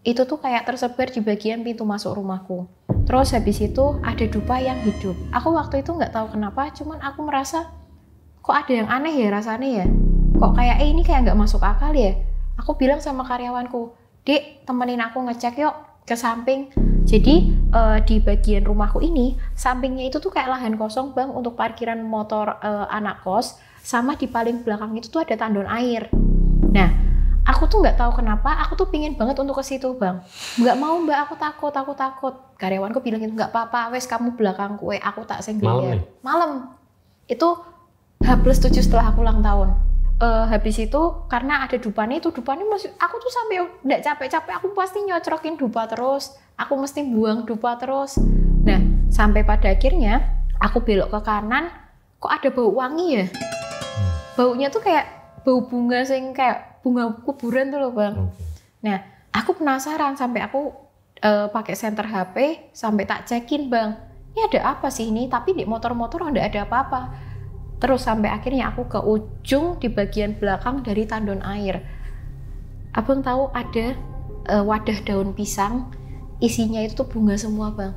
A: itu tuh kayak tersebar di bagian pintu masuk rumahku. Terus habis itu ada dupa yang hidup. Aku waktu itu nggak tahu kenapa, cuman aku merasa kok ada yang aneh ya rasanya ya. Kok kayak ini kayak nggak masuk akal ya. Aku bilang sama karyawanku, Dek temenin aku ngecek yuk ke samping. Jadi di bagian rumahku ini, sampingnya itu tuh kayak lahan kosong Bang untuk parkiran motor anak kos. Sama di paling belakang itu tuh ada tandon air. Nah, aku tuh nggak tahu kenapa, aku tuh pingin banget untuk ke situ Bang. Nggak mau Mbak, aku takut. Karyawanku bilang gitu, nggak apa-apa, wes kamu belakangku, aku tak senggol. Malam. Itu H+7 setelah aku ulang tahun. Habis itu karena ada dupanya masih, aku tuh sampai nggak capek-capek, aku pasti nyocrokin dupa terus. Aku mesti buang dupa terus. Nah, sampai pada akhirnya aku belok ke kanan, kok ada bau wangi ya? Baunya tuh kayak bau bunga sing kayak bunga kuburan tuh loh Bang. Nah, aku penasaran sampai aku pakai senter HP sampai tak cekin Bang. Ini ada apa sih ini? Tapi di motor-motor nggak ada apa-apa. Terus sampai akhirnya aku ke ujung di bagian belakang dari tandon air. Abang tahu ada wadah daun pisang, isinya itu tuh bunga semua Bang.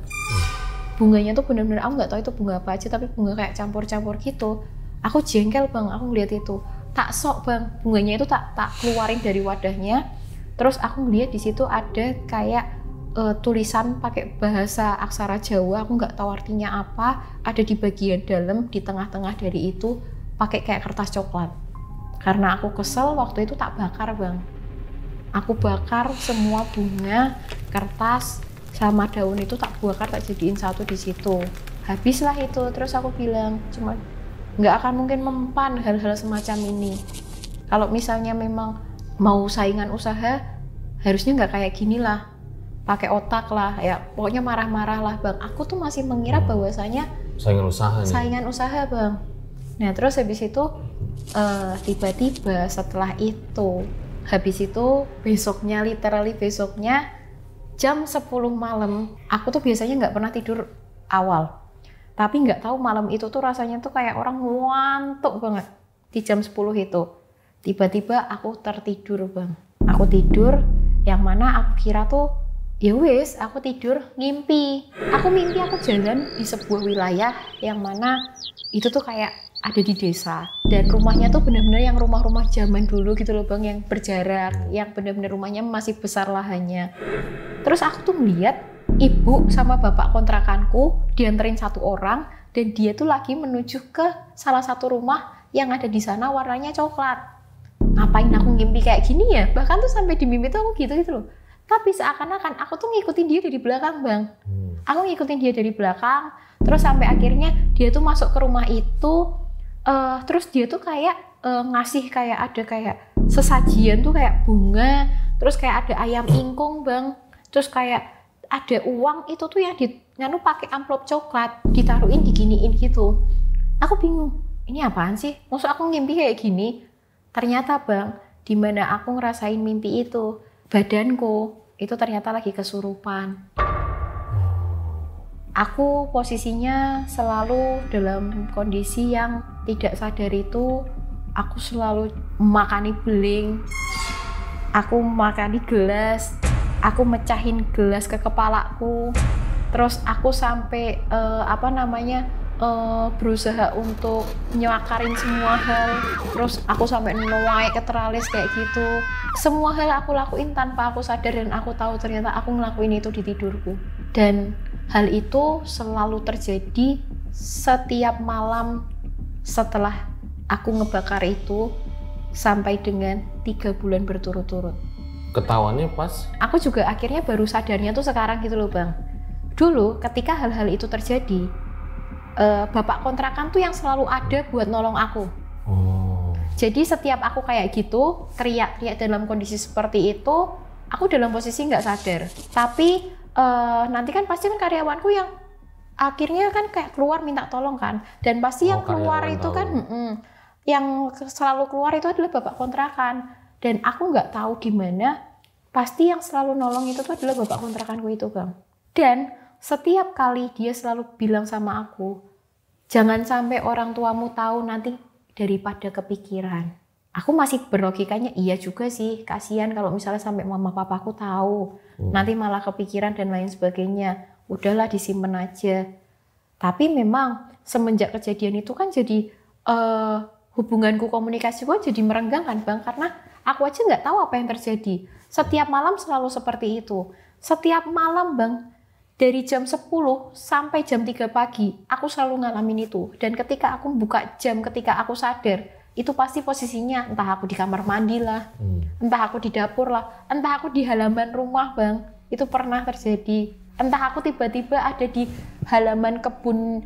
A: Bunganya tuh bener-bener aku nggak tahu itu bunga apa aja, tapi bunga kayak campur-campur gitu. Aku jengkel Bang, aku ngeliat itu. Tak sok Bang, bunganya itu tak keluarin dari wadahnya. Terus aku ngeliat di situ ada kayak tulisan pakai bahasa aksara Jawa, aku nggak tahu artinya apa, ada di bagian dalam, di tengah-tengah dari itu, pakai kayak kertas coklat. Karena aku kesel, waktu itu tak bakar Bang. Aku bakar semua bunga, kertas, sama daun itu tak bakar, tak jadiin satu di situ. Habislah itu, terus aku bilang, cuma nggak akan mungkin mempan hal-hal semacam ini. Kalau misalnya memang mau saingan usaha, harusnya nggak kayak gini lah. Pakai otak lah, ya pokoknya marah-marah lah Bang. Aku tuh masih mengira bahwasanya saingan usaha Bang. Nah terus habis itu tiba-tiba setelah itu, habis itu besoknya, literally besoknya jam 10 malam, aku tuh biasanya nggak pernah tidur awal. Tapi nggak tahu malam itu tuh rasanya tuh kayak orang ngantuk banget di jam 10 itu. Tiba-tiba aku tertidur Bang. Aku tidur, yang mana aku kira tuh ya wes, aku tidur, ngimpi. Aku mimpi aku jalan di sebuah wilayah yang mana itu tuh kayak ada di desa. Dan rumahnya tuh benar-benar yang rumah-rumah zaman dulu gitu loh Bang, yang berjarak, yang benar-benar rumahnya masih besar lahannya. Terus aku tuh melihat ibu sama bapak kontrakanku dianterin satu orang, dan dia tuh lagi menuju ke salah satu rumah yang ada di sana warnanya coklat. Ngapain aku ngimpi kayak gini ya? Bahkan tuh sampai di mimpi tuh aku gitu loh. Tapi seakan-akan aku tuh ngikutin dia dari belakang Bang. Aku ngikutin dia dari belakang, Terus sampai akhirnya dia tuh masuk ke rumah itu, terus dia tuh kayak ngasih kayak ada kayak sesajian tuh kayak bunga, terus kayak ada ayam ingkung Bang, terus kayak ada uang itu tuh yang nganu pakai amplop coklat, ditaruhin diginiin gitu. Aku bingung, ini apaan sih? Maksud aku ngimpi kayak gini? Ternyata Bang, di mana aku ngerasain mimpi itu, badanku itu ternyata lagi kesurupan. Aku posisinya selalu dalam kondisi yang tidak sadar itu, aku selalu makani beling, aku makani gelas, aku mecahin gelas ke kepalaku, terus aku sampai berusaha untuk nyakarin semua hal, terus aku sampai nuai ke teralis kayak gitu. Semua hal aku lakuin tanpa aku sadar dan aku tahu ternyata aku ngelakuin itu di tidurku. Dan hal itu selalu terjadi setiap malam setelah aku ngebakar itu sampai dengan 3 bulan berturut-turut.
B: Ketahuannya pas?
A: Aku juga akhirnya baru sadarnya tuh sekarang gitu loh Bang. Dulu ketika hal-hal itu terjadi, bapak kontrakan tuh yang selalu ada buat nolong aku. Jadi setiap aku kayak gitu, teriak-teriak dalam kondisi seperti itu, aku dalam posisi nggak sadar. Tapi nanti kan pasti kan karyawanku yang akhirnya kan kayak keluar minta tolong kan, dan pasti yang keluar itu tahu. Kan yang selalu keluar itu adalah bapak kontrakan, dan aku nggak tahu gimana, pasti yang selalu nolong itu tuh adalah bapak kontrakanku itu Bang. Dan setiap kali dia selalu bilang sama aku, jangan sampai orang tuamu tahu nanti daripada kepikiran. Aku masih berlogikanya iya juga sih, kasihan kalau misalnya sampai mama papaku tahu, nanti malah kepikiran dan lain sebagainya. Udahlah disimpan aja. Tapi memang semenjak kejadian itu kan jadi hubunganku, komunikasiku jadi merenggang kan Bang, karena aku aja nggak tahu apa yang terjadi. Setiap malam selalu seperti itu. Setiap malam Bang, dari jam 10 sampai jam 3 pagi, aku selalu ngalamin itu. Dan ketika aku buka jam, ketika aku sadar, itu pasti posisinya entah aku di kamar mandi lah, entah aku di dapur lah, entah aku di halaman rumah Bang. Itu pernah terjadi. Entah aku tiba-tiba ada di halaman kebun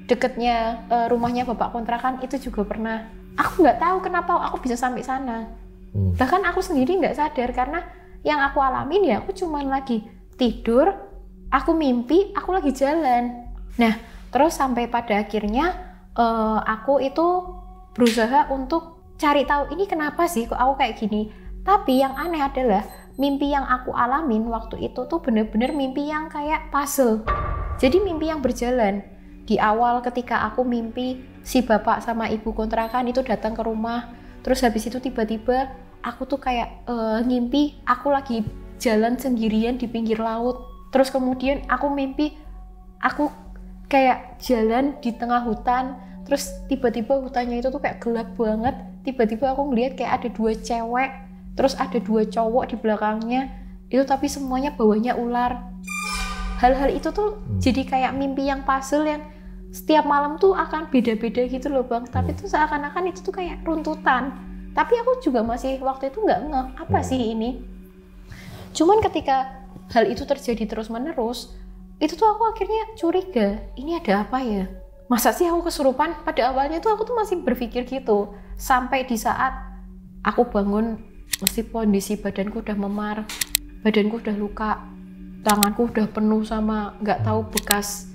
A: deketnya rumahnya bapak kontrakan, itu juga pernah. Aku nggak tahu kenapa aku bisa sampai sana. Bahkan aku sendiri nggak sadar, karena yang aku alamin ya aku cuman lagi tidur, aku mimpi, aku lagi jalan. Nah, terus sampai pada akhirnya aku itu berusaha untuk cari tahu ini kenapa sih kok aku kayak gini. Tapi yang aneh adalah mimpi yang aku alamin waktu itu tuh bener-bener mimpi yang kayak puzzle. Jadi mimpi yang berjalan. Di awal ketika aku mimpi si bapak sama ibu kontrakan itu datang ke rumah, terus habis itu tiba-tiba aku tuh kayak ngimpi aku lagi jalan sendirian di pinggir laut. Terus kemudian aku mimpi aku kayak jalan di tengah hutan, terus tiba-tiba hutannya itu tuh kayak gelap banget. Tiba-tiba aku ngeliat kayak ada 2 cewek, terus ada 2 cowok di belakangnya, itu tapi semuanya bawahnya ular. Hal-hal itu tuh jadi kayak mimpi yang puzzle yang setiap malam tuh akan beda-beda gitu loh Bang. Tapi tuh seakan-akan itu tuh kayak runtutan. Tapi aku juga masih waktu itu nggak ngeh apa sih ini. Cuman ketika hal itu terjadi terus-menerus, itu tuh aku akhirnya curiga, ini ada apa ya? Masa sih aku kesurupan? Pada awalnya tuh aku tuh masih berpikir gitu. Sampai di saat aku bangun, mesti kondisi badanku udah memar, badanku udah luka, tanganku udah penuh sama nggak tahu bekas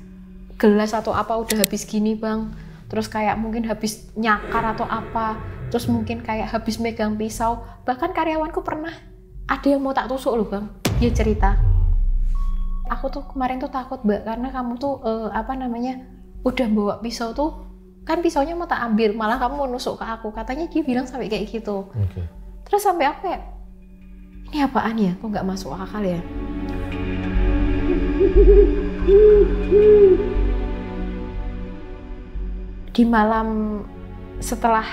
A: gelas atau apa, udah habis gini Bang. Terus kayak mungkin habis nyakar atau apa, terus mungkin kayak habis megang pisau. Bahkan karyawanku pernah ada yang mau tak tusuk loh Bang, dia cerita. Aku tuh kemarin tuh takut Mbak, karena kamu tuh udah bawa pisau tuh, kan pisaunya mau tak ambil, malah kamu mau nusuk ke aku. Katanya dia bilang sampai kayak gitu. Terus sampai aku kayak, ini apaan ya, kok nggak masuk akal ya. Di malam setelah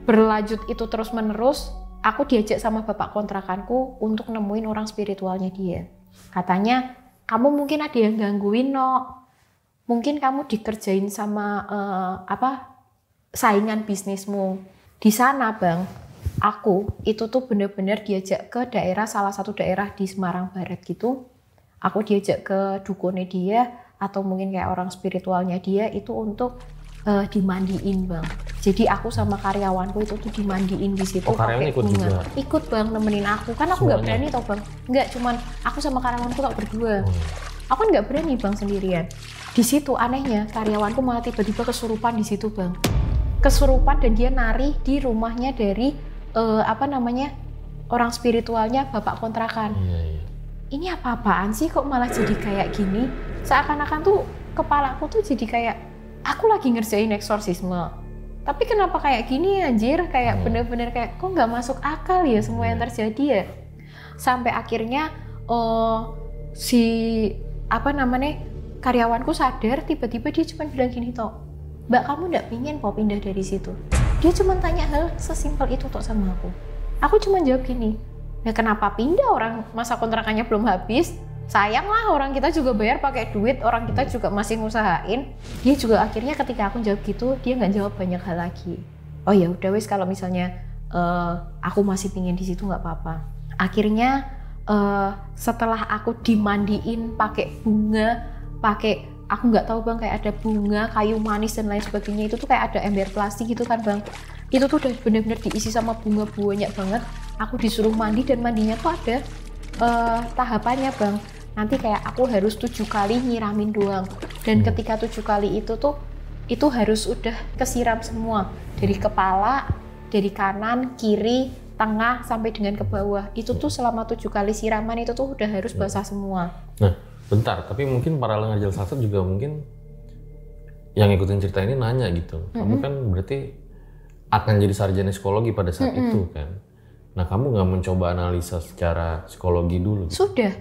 A: berlanjut itu terus menerus, aku diajak sama bapak kontrakanku untuk nemuin orang spiritualnya dia. Katanya, kamu mungkin ada yang gangguin no, mungkin kamu dikerjain sama saingan bisnismu. Di sana Bang, aku itu tuh bener-bener diajak ke daerah, salah satu daerah di Semarang Barat gitu. Aku diajak ke dukunnya dia, atau mungkin kayak orang spiritualnya dia itu untuk dimandiin Bang. Jadi aku sama karyawanku itu tuh dimandiin di situ.
B: Oh, karyawan ikut juga?
A: Ikut Bang, nemenin aku. Kan aku nggak berani tau Bang. Nggak, cuman aku sama karyawanku tak berdua. Aku nggak berani Bang sendirian. Di situ anehnya karyawanku malah tiba-tiba kesurupan di situ Bang. Kesurupan dan dia nari di rumahnya dari orang spiritualnya bapak kontrakan. Ini apa-apaan sih kok malah jadi kayak gini? Seakan-akan tuh kepalaku tuh jadi kayak aku lagi ngerjain eksorsisme. Tapi kenapa kayak gini anjir? Kayak bener-bener kayak kok nggak masuk akal ya semua yang terjadi ya. Sampai akhirnya karyawanku sadar, tiba-tiba dia cuma bilang gini toh, Mbak kamu nggak pingin mau pindah dari situ? Dia cuma tanya hal sesimpel itu toh sama aku. Aku cuma jawab gini, ya kenapa pindah, orang masa kontrakannya belum habis? Sayang lah, orang kita juga bayar pakai duit, orang kita juga masih ngusahain. Dia juga akhirnya ketika aku jawab gitu, dia nggak jawab banyak hal lagi. Oh ya udah wis, kalau misalnya aku masih pingin di situ nggak apa-apa. Akhirnya setelah aku dimandiin pakai bunga, aku nggak tahu Bang, kayak ada bunga, kayu manis dan lain sebagainya, itu tuh kayak ada ember plastik gitu kan Bang. Itu tuh udah bener-bener diisi sama bunga banyak banget. Aku disuruh mandi dan mandinya tuh ada tahapannya Bang. Nanti kayak aku harus 7 kali nyiramin doang. Dan ketika 7 kali itu harus udah kesiram semua. Dari kepala, dari kanan, kiri, tengah, sampai dengan ke bawah. Itu tuh selama 7 kali siraman itu tuh udah harus basah semua.
B: Nah, bentar, tapi mungkin para lengan Sasat juga mungkin yang ngikutin cerita ini nanya gitu. Kamu kan berarti akan jadi sarjana psikologi pada saat itu kan. Nah, kamu nggak mencoba analisa secara psikologi dulu? Sudah.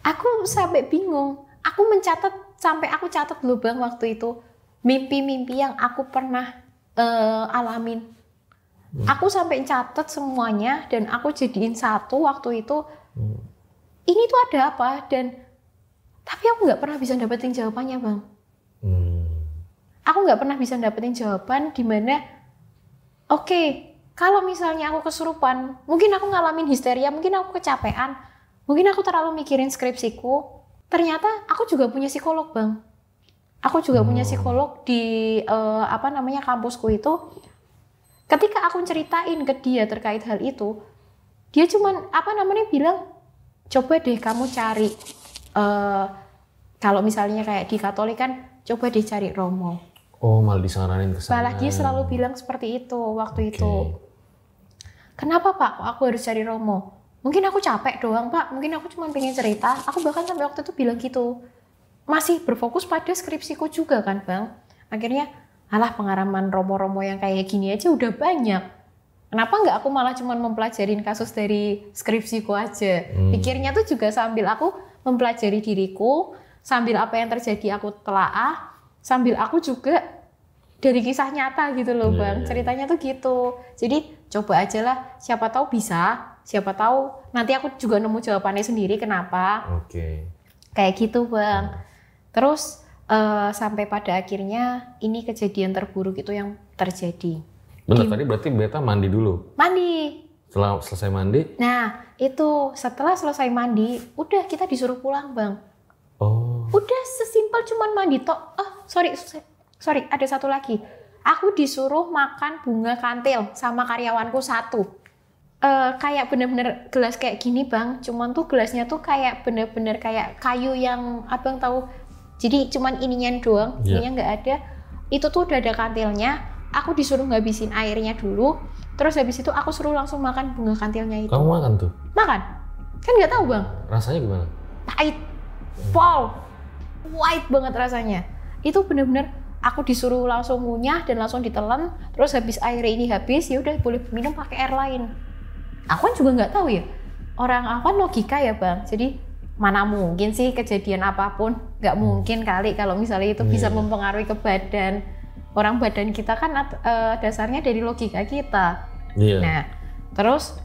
A: Aku sampai bingung. Aku catat dulu Bang waktu itu mimpi-mimpi yang aku pernah alamin. Aku sampai catat semuanya dan aku jadiin satu waktu itu. Ini tuh ada apa? Tapi aku nggak pernah bisa dapetin jawabannya Bang. Aku nggak pernah bisa dapetin jawaban di mana, oke, kalau misalnya aku kesurupan, mungkin aku ngalamin histeria, mungkin aku kecapean, mungkin aku terlalu mikirin skripsiku. Ternyata aku juga punya psikolog Bang. Aku juga punya psikolog di kampusku itu. Ketika aku ceritain ke dia terkait hal itu, dia cuman bilang, coba deh kamu cari, kalau misalnya kayak di Katolik kan, coba deh cari Romo.
B: Oh, malah disaranin ke sana.
A: Malah dia selalu bilang seperti itu waktu itu. Kenapa Pak, kok aku harus cari Romo? Mungkin aku capek doang Pak, mungkin aku cuma pengen cerita. Aku bahkan sampai waktu itu bilang gitu. Masih berfokus pada skripsiku juga kan Bang. Akhirnya, alah pengalaman Romo-Romo yang kayak gini aja udah banyak. Kenapa nggak aku malah cuma mempelajarin kasus dari skripsiku aja? Pikirnya tuh juga sambil aku mempelajari diriku, sambil apa yang terjadi aku telaah, sambil aku juga dari kisah nyata gitu loh Bang. Ceritanya tuh gitu. Jadi coba aja lah, siapa tahu bisa, siapa tahu nanti aku juga nemu jawabannya sendiri kenapa. Kayak gitu Bang. Terus sampai pada akhirnya ini kejadian terburuk itu yang terjadi.
B: Benar, tadi berarti Beta mandi dulu?
A: Mandi.
B: Setelah selesai mandi?
A: Nah, itu setelah selesai mandi, udah kita disuruh pulang Bang.
B: Oh.
A: Udah sesimpel cuman mandi tok. Sorry, ada satu lagi. Aku disuruh makan bunga kantil sama karyawanku satu. Kayak bener-bener gelas kayak gini Bang, cuman tuh gelasnya tuh kayak bener-bener kayak kayu yang Abang tahu. Jadi cuman ininya doang, ininya nggak ada. Itu tuh udah ada kantilnya. Aku disuruh ngabisin airnya dulu, terus habis itu aku suruh langsung makan bunga kantilnya itu.
B: Kamu makan tuh?
A: Makan? Kan nggak tahu Bang.
B: Rasanya gimana?
A: Pahit, pol, white banget rasanya. Itu bener-bener aku disuruh langsung ngunyah dan langsung ditelan, terus habis air ini habis, ya udah boleh minum pakai air lain. Aku kan juga nggak tahu ya. Orang aku kan logika ya Bang. Jadi mana mungkin sih kejadian apapun, nggak mungkin kali kalau misalnya itu bisa mempengaruhi ke badan. Orang badan kita kan dasarnya dari logika kita. Nah, terus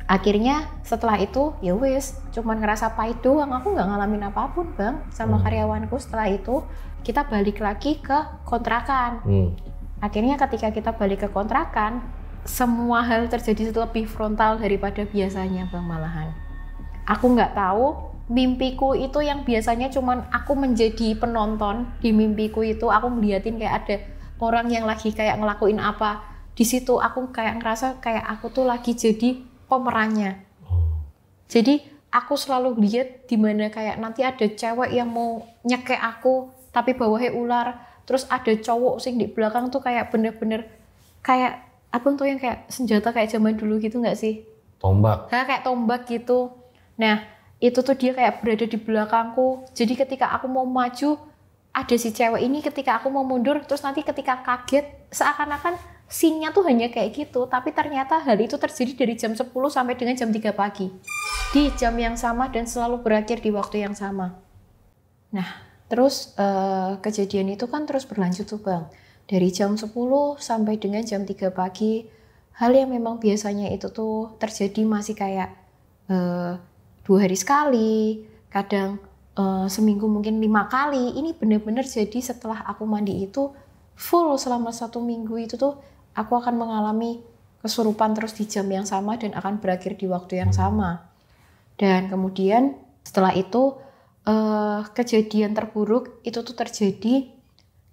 A: akhirnya setelah itu ya wis, cuman ngerasa pahit doang. Aku nggak ngalamin apapun Bang sama karyawanku. Setelah itu kita balik lagi ke kontrakan. Akhirnya ketika kita balik ke kontrakan, semua hal terjadi lebih frontal daripada biasanya Bang malahan. Aku nggak tahu, mimpiku itu yang biasanya cuman aku menjadi penonton, di mimpiku itu aku ngeliatin kayak ada orang yang lagi kayak ngelakuin apa. Di situ aku kayak ngerasa kayak aku tuh lagi jadi pemerannya. Jadi aku selalu lihat di mana kayak nanti ada cewek yang mau nyekek aku tapi bawahnya ular. Terus ada cowok sing di belakang tuh kayak bener-bener kayak abang tuh yang kayak senjata kayak zaman dulu gitu nggak sih?
B: Tombak.
A: Kayak tombak gitu. Nah itu tuh dia kayak berada di belakangku. Jadi ketika aku mau maju ada si cewek ini, ketika aku mau mundur terus nanti ketika kaget seakan-akan scene-nya tuh hanya kayak gitu. Tapi ternyata hal itu terjadi dari jam 10 sampai dengan jam 3 pagi. Di jam yang sama dan selalu berakhir di waktu yang sama. Nah terus kejadian itu kan terus berlanjut tuh Bang. Dari jam 10 sampai dengan jam 3 pagi. Hal yang memang biasanya itu tuh terjadi masih kayak 2 hari sekali. Kadang seminggu mungkin 5 kali. Ini benar-benar jadi setelah aku mandi itu full selama 1 minggu itu tuh aku akan mengalami kesurupan terus di jam yang sama dan akan berakhir di waktu yang sama. Dan kemudian setelah itu kejadian terburuk itu tuh terjadi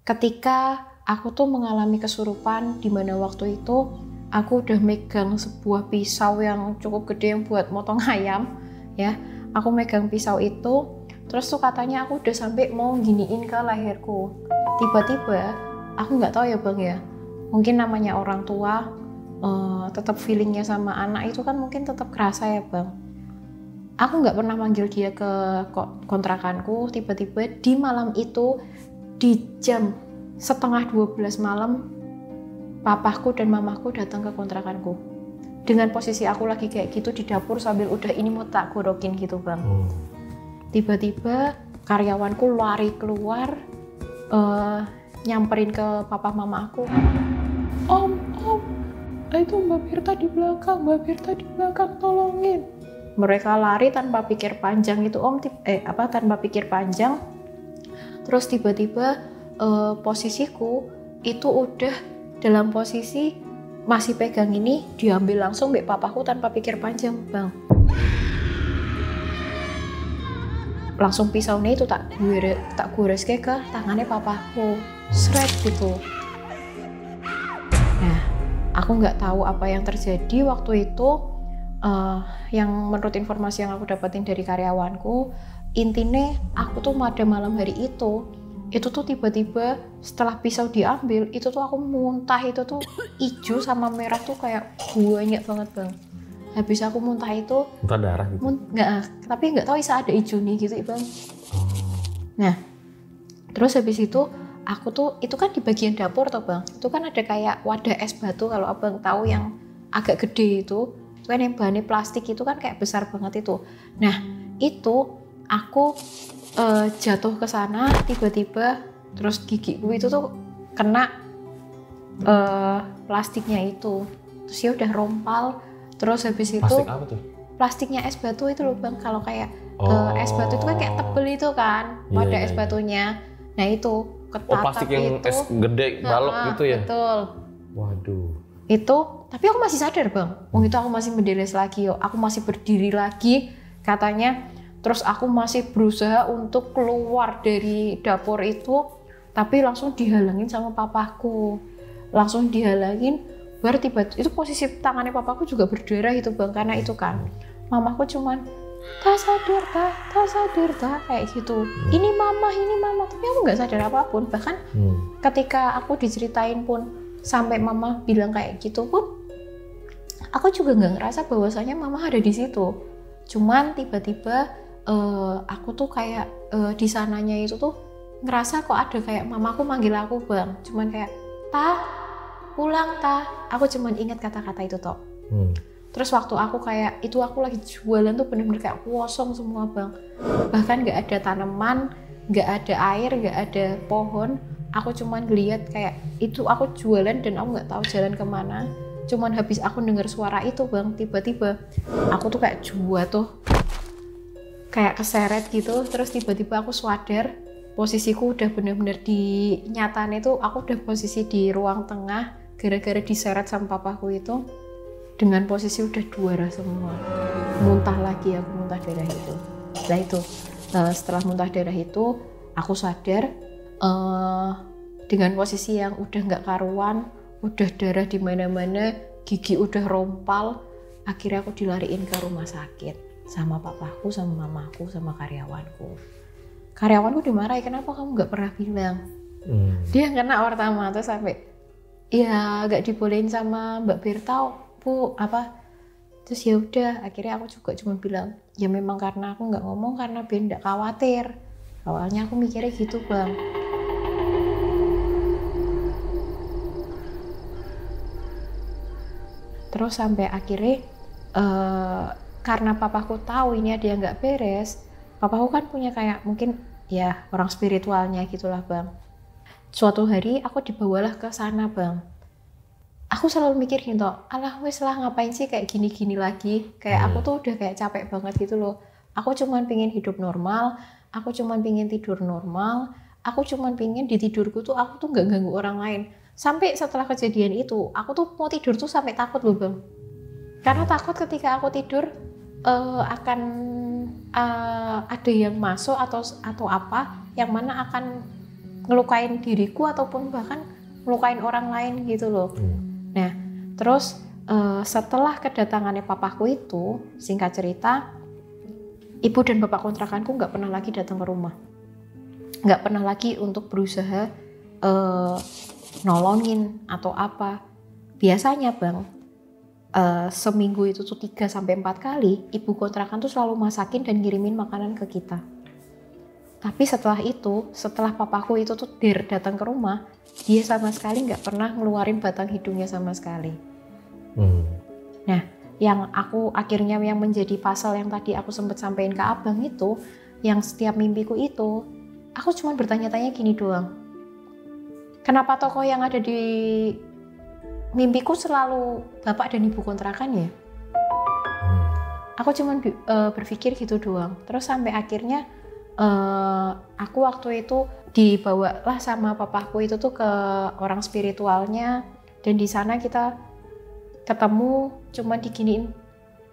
A: ketika aku tuh mengalami kesurupan di mana waktu itu aku udah megang sebuah pisau yang cukup gede yang buat motong ayam ya. Aku megang pisau itu terus tuh katanya aku udah sampai mau giniin ke leherku. Tiba-tiba aku nggak tahu ya Bang ya. Mungkin namanya orang tua tetap feelingnya sama anak itu kan mungkin tetap kerasa ya Bang. Aku nggak pernah manggil dia ke kontrakanku, tiba-tiba di malam itu di jam 11:30 malam papaku dan mamaku datang ke kontrakanku. Dengan posisi aku lagi kayak gitu di dapur sambil udah ini mau tak gorokin gitu Bang. Tiba-tiba karyawanku lari keluar nyamperin ke papa mama aku. Om, itu Mbak Firta di belakang, tolongin. Mereka lari tanpa pikir panjang itu Om, tanpa pikir panjang. Terus tiba-tiba posisiku itu udah dalam posisi masih pegang ini, diambil langsung mbak papaku tanpa pikir panjang Bang. Langsung pisaunya itu tak gores ke tangannya papaku, seret gitu. Nah, aku nggak tahu apa yang terjadi waktu itu. Yang menurut informasi yang aku dapetin dari karyawanku, intinya aku tuh pada malam hari itu tuh tiba-tiba setelah pisau diambil itu tuh aku muntah, itu tuh hijau sama merah tuh kayak banyak banget Bang. Habis aku muntah itu
B: muntah darah gitu?
A: Tapi nggak tahu bisa ada hijau nih gitu Bang. Nah terus habis itu aku tuh itu kan di bagian dapur tuh Bang, itu kan ada kayak wadah es batu kalau Abang tahu yang agak gede itu kan yang bahannya plastik itu kan kayak besar banget itu. Nah itu aku jatuh ke sana tiba-tiba terus gigiku itu tuh kena plastiknya itu, terus ya udah rompal. Terus habis itu
B: plastik apa tuh? Plastiknya
A: es batu itu loh Bang, kalau kayak es batu itu kan kayak tebel itu kan wadah es batunya. Nah itu ketatap
B: plastik yang
A: itu,
B: es gede balok gitu ya?
A: Betul.
B: Waduh.
A: Itu tapi aku masih sadar Bang, itu aku masih mendeles lagi, aku masih berdiri lagi katanya. Terus aku masih berusaha untuk keluar dari dapur itu, tapi langsung dihalangin sama papaku. Langsung dihalangin, baru tiba-tiba itu posisi tangannya papaku juga berdarah itu Bang, karena itu kan mamaku cuman tak sadar kayak gitu. Ini mama, tapi aku nggak sadar apapun. Bahkan ketika aku diceritain pun sampai mama bilang kayak gitu pun aku juga nggak ngerasa bahwasanya mama ada di situ. Cuman tiba-tiba aku tuh kayak di sananya itu tuh ngerasa kok ada kayak mamaku manggil aku Bang. Cuman kayak pulang aku cuman ingat kata-kata itu toh. Terus waktu aku kayak itu aku lagi jualan tuh bener-bener kayak kosong semua Bang. Bahkan nggak ada tanaman, nggak ada air, nggak ada pohon. Aku cuman ngeliat kayak itu aku jualan dan aku nggak tahu jalan kemana. Cuman habis aku dengar suara itu Bang, tiba-tiba aku tuh kayak tuh kayak keseret gitu. Terus tiba-tiba aku sadar posisiku udah bener-bener di nyatanya itu aku udah posisi di ruang tengah gara-gara diseret sama papaku itu. Dengan posisi udah 2 arah semua, muntah lagi, aku muntah darah itu. Nah itu setelah muntah darah itu aku sadar dengan posisi yang udah nggak karuan, udah darah di mana-mana, gigi udah rompal. Akhirnya aku dilariin ke rumah sakit sama papaku, sama mamaku, sama karyawanku. Karyawanku dimarahi, kenapa kamu nggak pernah bilang? Dia kena pertama terus sampai ya nggak dibolehin sama Mbak Berta, Bu, apa? Terus ya udah, akhirnya aku juga cuma bilang, ya memang karena aku nggak ngomong karena biar nggak khawatir. Awalnya aku mikirnya gitu, Bang. Terus sampai akhirnya karena papaku tahu ini ada yang nggak beres, papaku kan punya kayak mungkin ya orang spiritualnya gitulah, Bang. Suatu hari aku dibawalah ke sana, Bang. Aku selalu mikir gitu, alah wes lah ngapain sih kayak gini-gini lagi. Kayak aku tuh udah kayak capek banget gitu loh. Aku cuman pengen hidup normal, aku cuman pengen tidur normal, aku cuman pengen di tidurku tuh aku tuh nggak ganggu orang lain. Sampai setelah kejadian itu, aku tuh mau tidur tuh sampai takut loh, Bang. Karena takut ketika aku tidur akan ada yang masuk atau apa yang mana akan ngelukain diriku ataupun bahkan ngelukain orang lain gitu loh. Nah, terus setelah kedatangannya papaku itu, singkat cerita, ibu dan bapak kontrakanku nggak pernah lagi datang ke rumah. Nggak pernah lagi untuk berusaha nolongin atau apa. Biasanya, Bang, seminggu itu tuh 3-4 kali ibu kontrakan tuh selalu masakin dan ngirimin makanan ke kita. Tapi setelah papaku itu tuh datang ke rumah, dia sama sekali nggak pernah ngeluarin batang hidungnya sama sekali. Nah, yang menjadi pasal yang tadi aku sempat sampaikan ke abang itu, yang setiap mimpiku itu, aku cuma bertanya-tanya gini doang. Kenapa tokoh yang ada di mimpiku selalu bapak dan ibu kontrakan ya? Aku cuma berpikir gitu doang. Terus sampai akhirnya aku waktu itu dibawalah sama papaku itu tuh ke orang spiritualnya, dan di sana kita ketemu cuma diginiin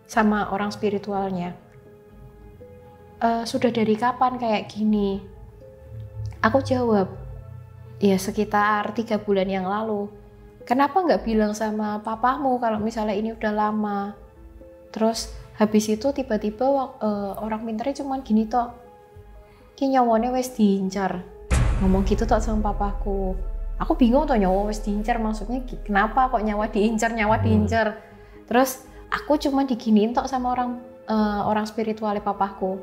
A: sama orang spiritualnya. Sudah dari kapan kayak gini? Aku jawab, ya sekitar 3 bulan yang lalu. Kenapa nggak bilang sama papamu kalau misalnya ini udah lama? Terus habis itu tiba-tiba orang pinternya cuma gini toh, ki nyawane wes diincar. Ngomong gitu toh sama papaku. Aku bingung toh, nyawa wes diincar maksudnya kenapa kok nyawa diincar. Terus aku cuma diginiin toh sama orang spiritualnya papaku.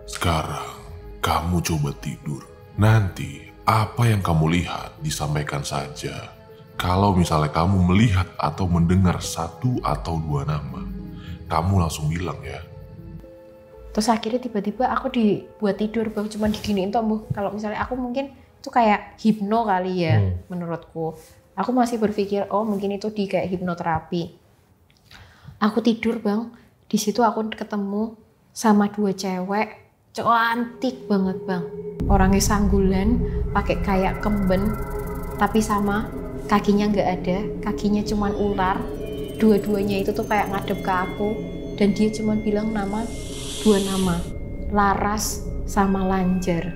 C: Sekarang kamu coba tidur. Nanti apa yang kamu lihat disampaikan saja. Kalau misalnya kamu melihat atau mendengar 1 atau 2 nama, kamu langsung bilang ya.
A: Terus akhirnya tiba-tiba aku dibuat tidur, Bang, cuma diginiin toh, Bu. Kalau misalnya aku mungkin itu kayak hipno kali ya, menurutku. Aku masih berpikir, oh mungkin itu di kayak hipnoterapi. Aku tidur, Bang. Di situ aku ketemu sama 2 cewek, cantik banget, Bang. Orangnya sanggulan, pakai kayak kemben, tapi sama kakinya nggak ada, kakinya cuman ular. Dua-duanya itu tuh kayak ngadep ke aku, dan dia cuman bilang 2 nama, Laras sama Lanjar.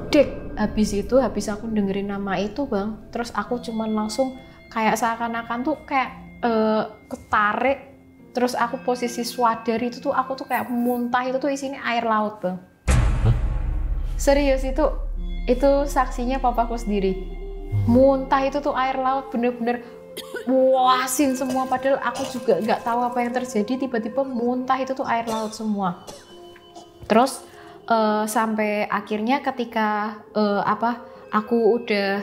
A: Dek, habis aku dengerin nama itu, Bang, terus aku cuman langsung kayak seakan-akan tuh kayak ketarik, terus aku posisi swadar itu tuh aku tuh kayak muntah, itu tuh isinya air laut, Bang. Serius, itu saksinya papaku sendiri. Muntah itu tuh air laut, bener-bener puasin semua, padahal aku juga nggak tahu apa yang terjadi, tiba-tiba muntah itu tuh air laut semua. Terus sampai akhirnya ketika aku udah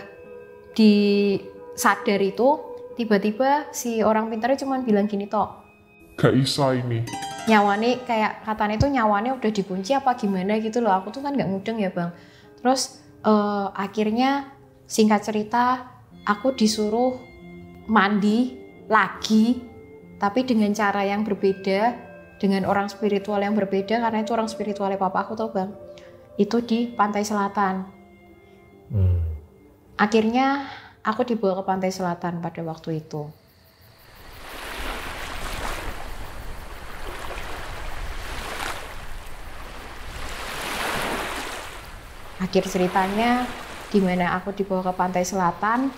A: sadar itu, tiba-tiba si orang pintarnya cuma bilang gini toh,
C: Kak Isa ini
A: nyawane, kayak katanya itu nyawane udah dikunci apa gimana gitu loh. Aku tuh kan nggak mudeng ya, Bang. Terus akhirnya singkat cerita aku disuruh mandi lagi, tapi dengan cara yang berbeda, dengan orang spiritual yang berbeda, karena itu orang spiritualnya papa aku tuh, Bang. Itu di pantai selatan. Akhirnya aku dibawa ke pantai selatan pada waktu itu. Akhir ceritanya dimana aku dibawa ke pantai selatan,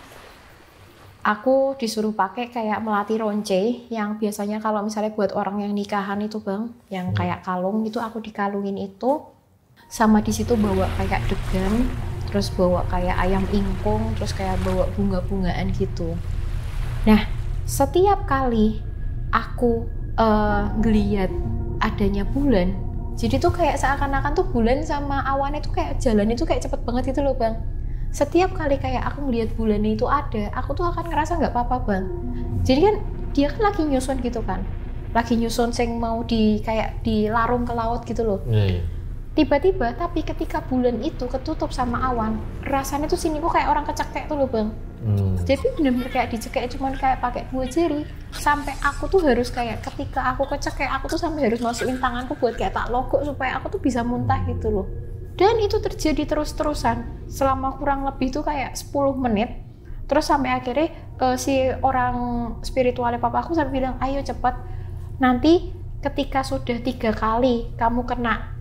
A: aku disuruh pakai kayak melati ronce yang biasanya kalau misalnya buat orang yang nikahan itu bang, yang kayak kalung itu aku dikalungin itu, sama di situ bawa kayak degan, terus bawa kayak ayam ingkung, terus kayak bawa bunga-bungaan gitu. Nah setiap kali aku ngeliat adanya bulan, jadi tuh kayak seakan-akan tuh bulan sama awannya tuh kayak jalan itu kayak cepet banget itu loh bang. Setiap kali kayak aku ngeliat bulan itu ada, aku tuh akan ngerasa nggak apa-apa bang. Jadi kan dia kan lagi nyusun gitu kan, lagi nyusun sing mau kayak dilarung ke laut gitu loh. Tiba-tiba tapi ketika bulan itu ketutup sama awan, rasanya tuh sini kok kayak orang kecekek tuh loh bang. Jadi bener-bener kayak dicekek cuman kayak pakai 2 jari. Sampai aku tuh harus kayak ketika aku kecekek, aku tuh sampai harus masukin tanganku buat kayak tak logok supaya aku tuh bisa muntah gitu loh. Dan itu terjadi terus-terusan selama kurang lebih tuh kayak 10 menit. Terus sampai akhirnya si orang spiritualnya papaku sampai bilang, ayo cepet, nanti ketika sudah 3 kali kamu kena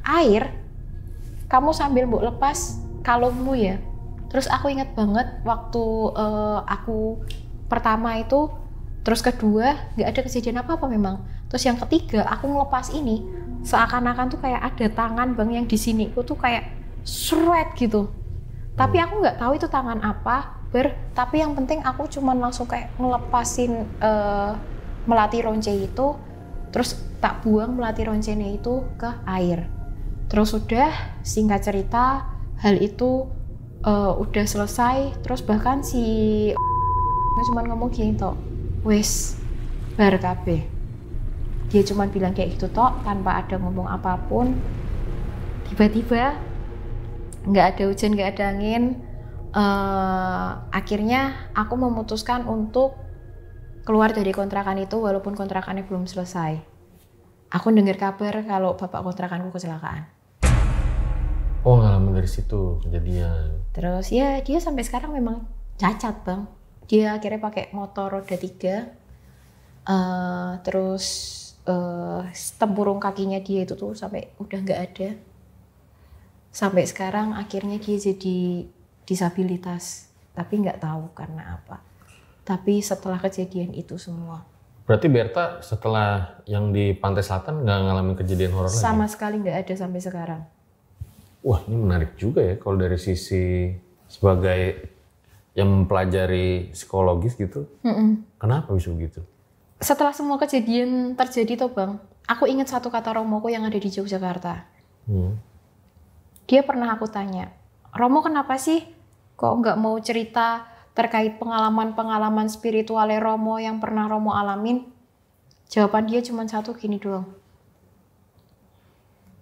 A: air, kamu sambil mbok lepas kalungmu ya. Terus aku ingat banget waktu aku pertama itu, terus kedua nggak ada kejadian apa-apa memang. Terus yang ketiga aku ngelepas ini, seakan-akan tuh kayak ada tangan bang yang di sini, aku tuh kayak seret gitu. Tapi aku nggak tahu itu tangan apa, tapi yang penting aku cuman langsung kayak ngelepasin melati ronce itu, terus tak buang melati roncenya itu ke air. Terus udah singkat cerita hal itu udah selesai. Terus bahkan si cuman ngomong gini toh, wes bar kabeh. Dia cuma bilang kayak gitu toh, tanpa ada ngomong apapun. Tiba-tiba nggak ada hujan, nggak ada angin. Akhirnya aku memutuskan untuk keluar dari kontrakan itu walaupun kontrakannya belum selesai. Aku dengar kabar kalau bapak kontrakanku kecelakaan.
B: Oh, ngalamin dari situ kejadian.
A: Terus ya dia sampai sekarang memang cacat bang. Dia akhirnya pakai motor roda 3. Terus tempurung kakinya dia itu tuh sampai udah nggak ada. Sampai sekarang akhirnya dia jadi disabilitas, tapi nggak tahu karena apa. Tapi setelah kejadian itu semua.
B: Berarti Berta setelah yang di Pantai Selatan nggak ngalamin kejadian horor lagi?
A: Sama sekali nggak ada sampai sekarang.
B: Wah, ini menarik juga ya kalau dari sisi sebagai yang mempelajari psikologis gitu. Kenapa bisa begitu?
A: Setelah semua kejadian terjadi tuh bang, aku ingat satu kata romoku yang ada di Yogyakarta. Dia pernah aku tanya, Romo kenapa sih kok nggak mau cerita terkait pengalaman-pengalaman spiritualnya Romo yang pernah Romo alamin? Jawaban dia cuma satu gini doang.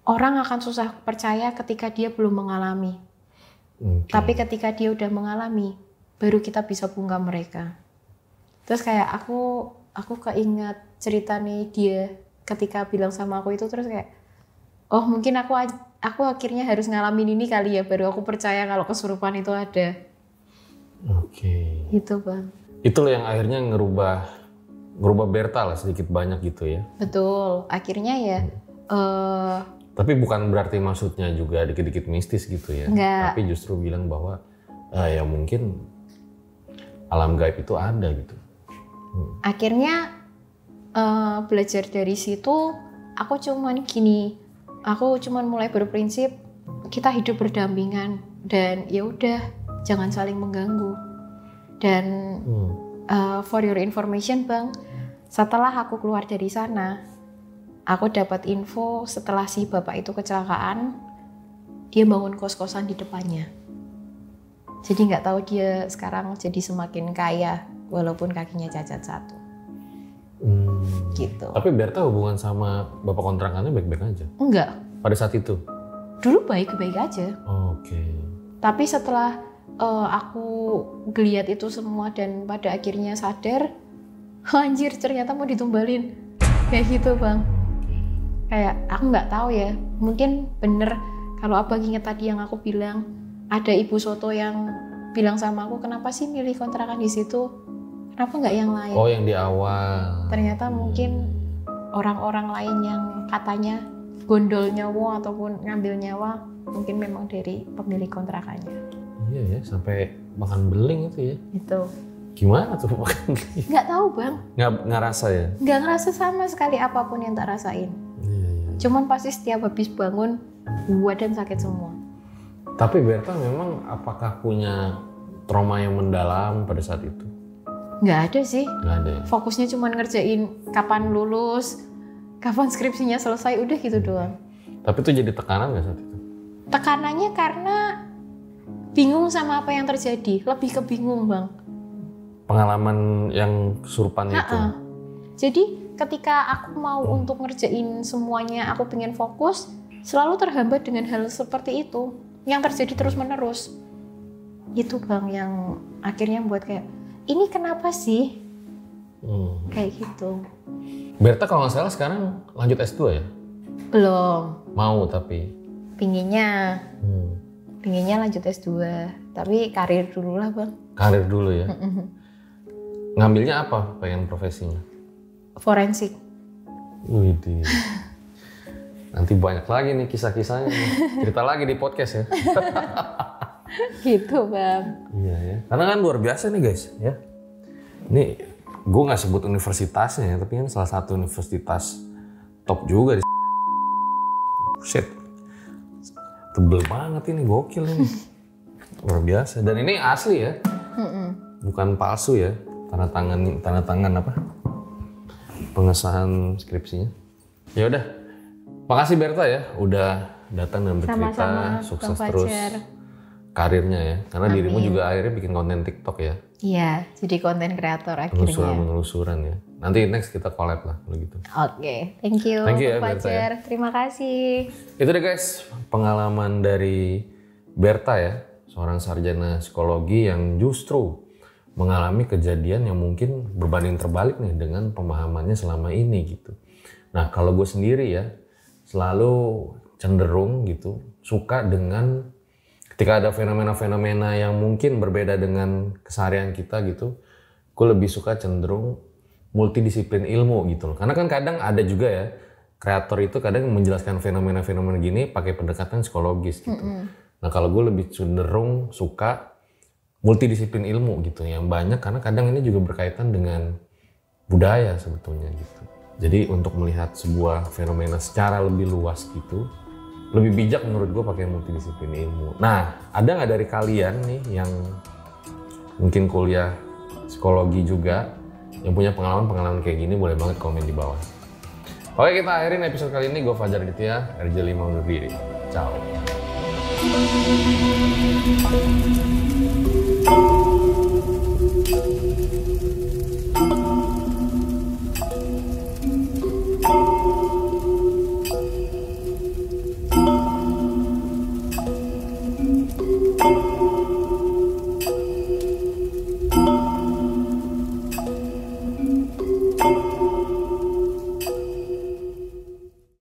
A: Orang akan susah percaya ketika dia belum mengalami. Tapi ketika dia udah mengalami, baru kita bisa bungkam mereka. Terus kayak aku keinget cerita nih dia ketika bilang sama aku itu, terus kayak, oh mungkin aku akhirnya harus ngalamin ini kali ya, baru aku percaya kalau kesurupan itu ada.
B: Oke.
A: Gitu bang.
B: Itu yang akhirnya ngerubah Berta lah sedikit banyak gitu ya.
A: Betul. Akhirnya ya.
B: Tapi bukan berarti maksudnya juga dikit-dikit mistis gitu ya.
A: Enggak.
B: Tapi justru bilang bahwa ya mungkin alam gaib itu ada gitu.
A: Akhirnya belajar dari situ, aku cuman mulai berprinsip kita hidup berdampingan dan ya udah jangan saling mengganggu. Dan for your information bang, setelah aku keluar dari sana, aku dapat info setelah si bapak itu kecelakaan, dia bangun kos-kosan di depannya. Jadi nggak tahu dia sekarang jadi semakin kaya walaupun kakinya cacat 1. Gitu.
B: Tapi Berta hubungan sama bapak kontrakannya baik-baik aja?
A: Enggak.
B: Pada saat itu?
A: Dulu baik-baik aja.
B: Oke.
A: Tapi setelah aku ngeliat itu semua dan pada akhirnya sadar, anjir ternyata mau ditumbalin. Kayak gitu bang. Kayak aku nggak tahu ya. Mungkin bener kalau abang inget tadi yang aku bilang, ada ibu soto yang bilang sama aku, kenapa sih milih kontrakan di situ? Kenapa nggak yang lain?
B: Oh, yang di awal.
A: Ternyata mungkin orang-orang lain yang katanya gondol nyawa ataupun ngambil nyawa mungkin memang dari pemilik kontrakannya.
B: Iya ya, sampai makan beling itu ya.
A: Itu.
B: Gimana tuh makan beling?
A: Nggak tahu bang.
B: Nggak rasa ya?
A: Nggak ngerasa sama sekali apapun yang tak rasain.
B: Iya.
A: Cuman pasti setiap habis bangun, badan sakit semua.
B: Tapi Berta memang apakah punya trauma yang mendalam pada saat itu?
A: Nggak ada sih.
B: Nggak ada ya?
A: Fokusnya cuma ngerjain kapan lulus, kapan skripsinya selesai, udah gitu doang.
B: Tapi itu jadi tekanan nggak saat itu?
A: Tekanannya karena bingung sama apa yang terjadi, lebih ke bingung bang.
B: Pengalaman yang kesurupan itu?
A: Jadi ketika aku mau untuk ngerjain semuanya, aku pengen fokus, selalu terhambat dengan hal seperti itu. Yang terjadi terus menerus. Itu bang yang akhirnya buat kayak, ini kenapa sih? Kayak gitu.
B: Berta kalau nggak salah sekarang lanjut S2 ya?
A: Belum.
B: Mau tapi?
A: Pinginnya lanjut S2. Tapi karir dulu lah bang.
B: Karir dulu ya? Ngambilnya apa pengen profesinya?
A: Forensik.
B: Widih. Nanti banyak lagi nih kisah-kisahnya. Cerita lagi di podcast ya.
A: Gitu bang.
B: Iya ya. Karena kan luar biasa nih guys ya. Ini gue nggak sebut universitasnya ya, tapi kan salah satu universitas top juga di. Shit. Tebel banget ini, gokil ini. Luar biasa. Dan ini asli ya. Bukan palsu ya. Tanda tangan apa? Pengesahan skripsinya. Ya udah. Makasih Berta ya, udah datang dan bercerita.
A: Sama-sama,
B: sukses
A: Bang
B: terus
A: Fajar.
B: karirnya ya. Karena
A: Amin.
B: dirimu juga akhirnya bikin konten TikTok ya.
A: Iya, jadi konten kreator akhirnya.
B: Penelusuran ya. Nanti next kita collab lah kalau gitu.
A: Oke, thank you
B: Thank you ya,
A: Bang
B: Berta,
A: Fajar. Terima kasih.
B: Itu deh guys, pengalaman dari Berta ya. Seorang sarjana psikologi yang justru mengalami kejadian yang mungkin berbanding terbalik nih dengan pemahamannya selama ini gitu. Nah kalau gue sendiri ya, selalu cenderung gitu suka dengan ketika ada fenomena-fenomena yang mungkin berbeda dengan keseharian kita gitu, gue lebih suka cenderung multidisiplin ilmu gitu loh. Karena kan kadang ada juga ya kreator itu kadang menjelaskan fenomena-fenomena gini pakai pendekatan psikologis gitu. Nah kalau gue lebih cenderung suka multidisiplin ilmu gitu yang banyak karena kadang ini juga berkaitan dengan budaya sebetulnya gitu. Jadi untuk melihat sebuah fenomena secara lebih luas gitu, lebih bijak menurut gue pakai multidisiplin ilmu. Nah, ada nggak dari kalian nih yang mungkin kuliah psikologi juga, yang punya pengalaman kayak gini, boleh banget komen di bawah. Oke, kita akhirin episode kali ini. Gue Fajar Aditya, RJ5 undur diri. Ciao.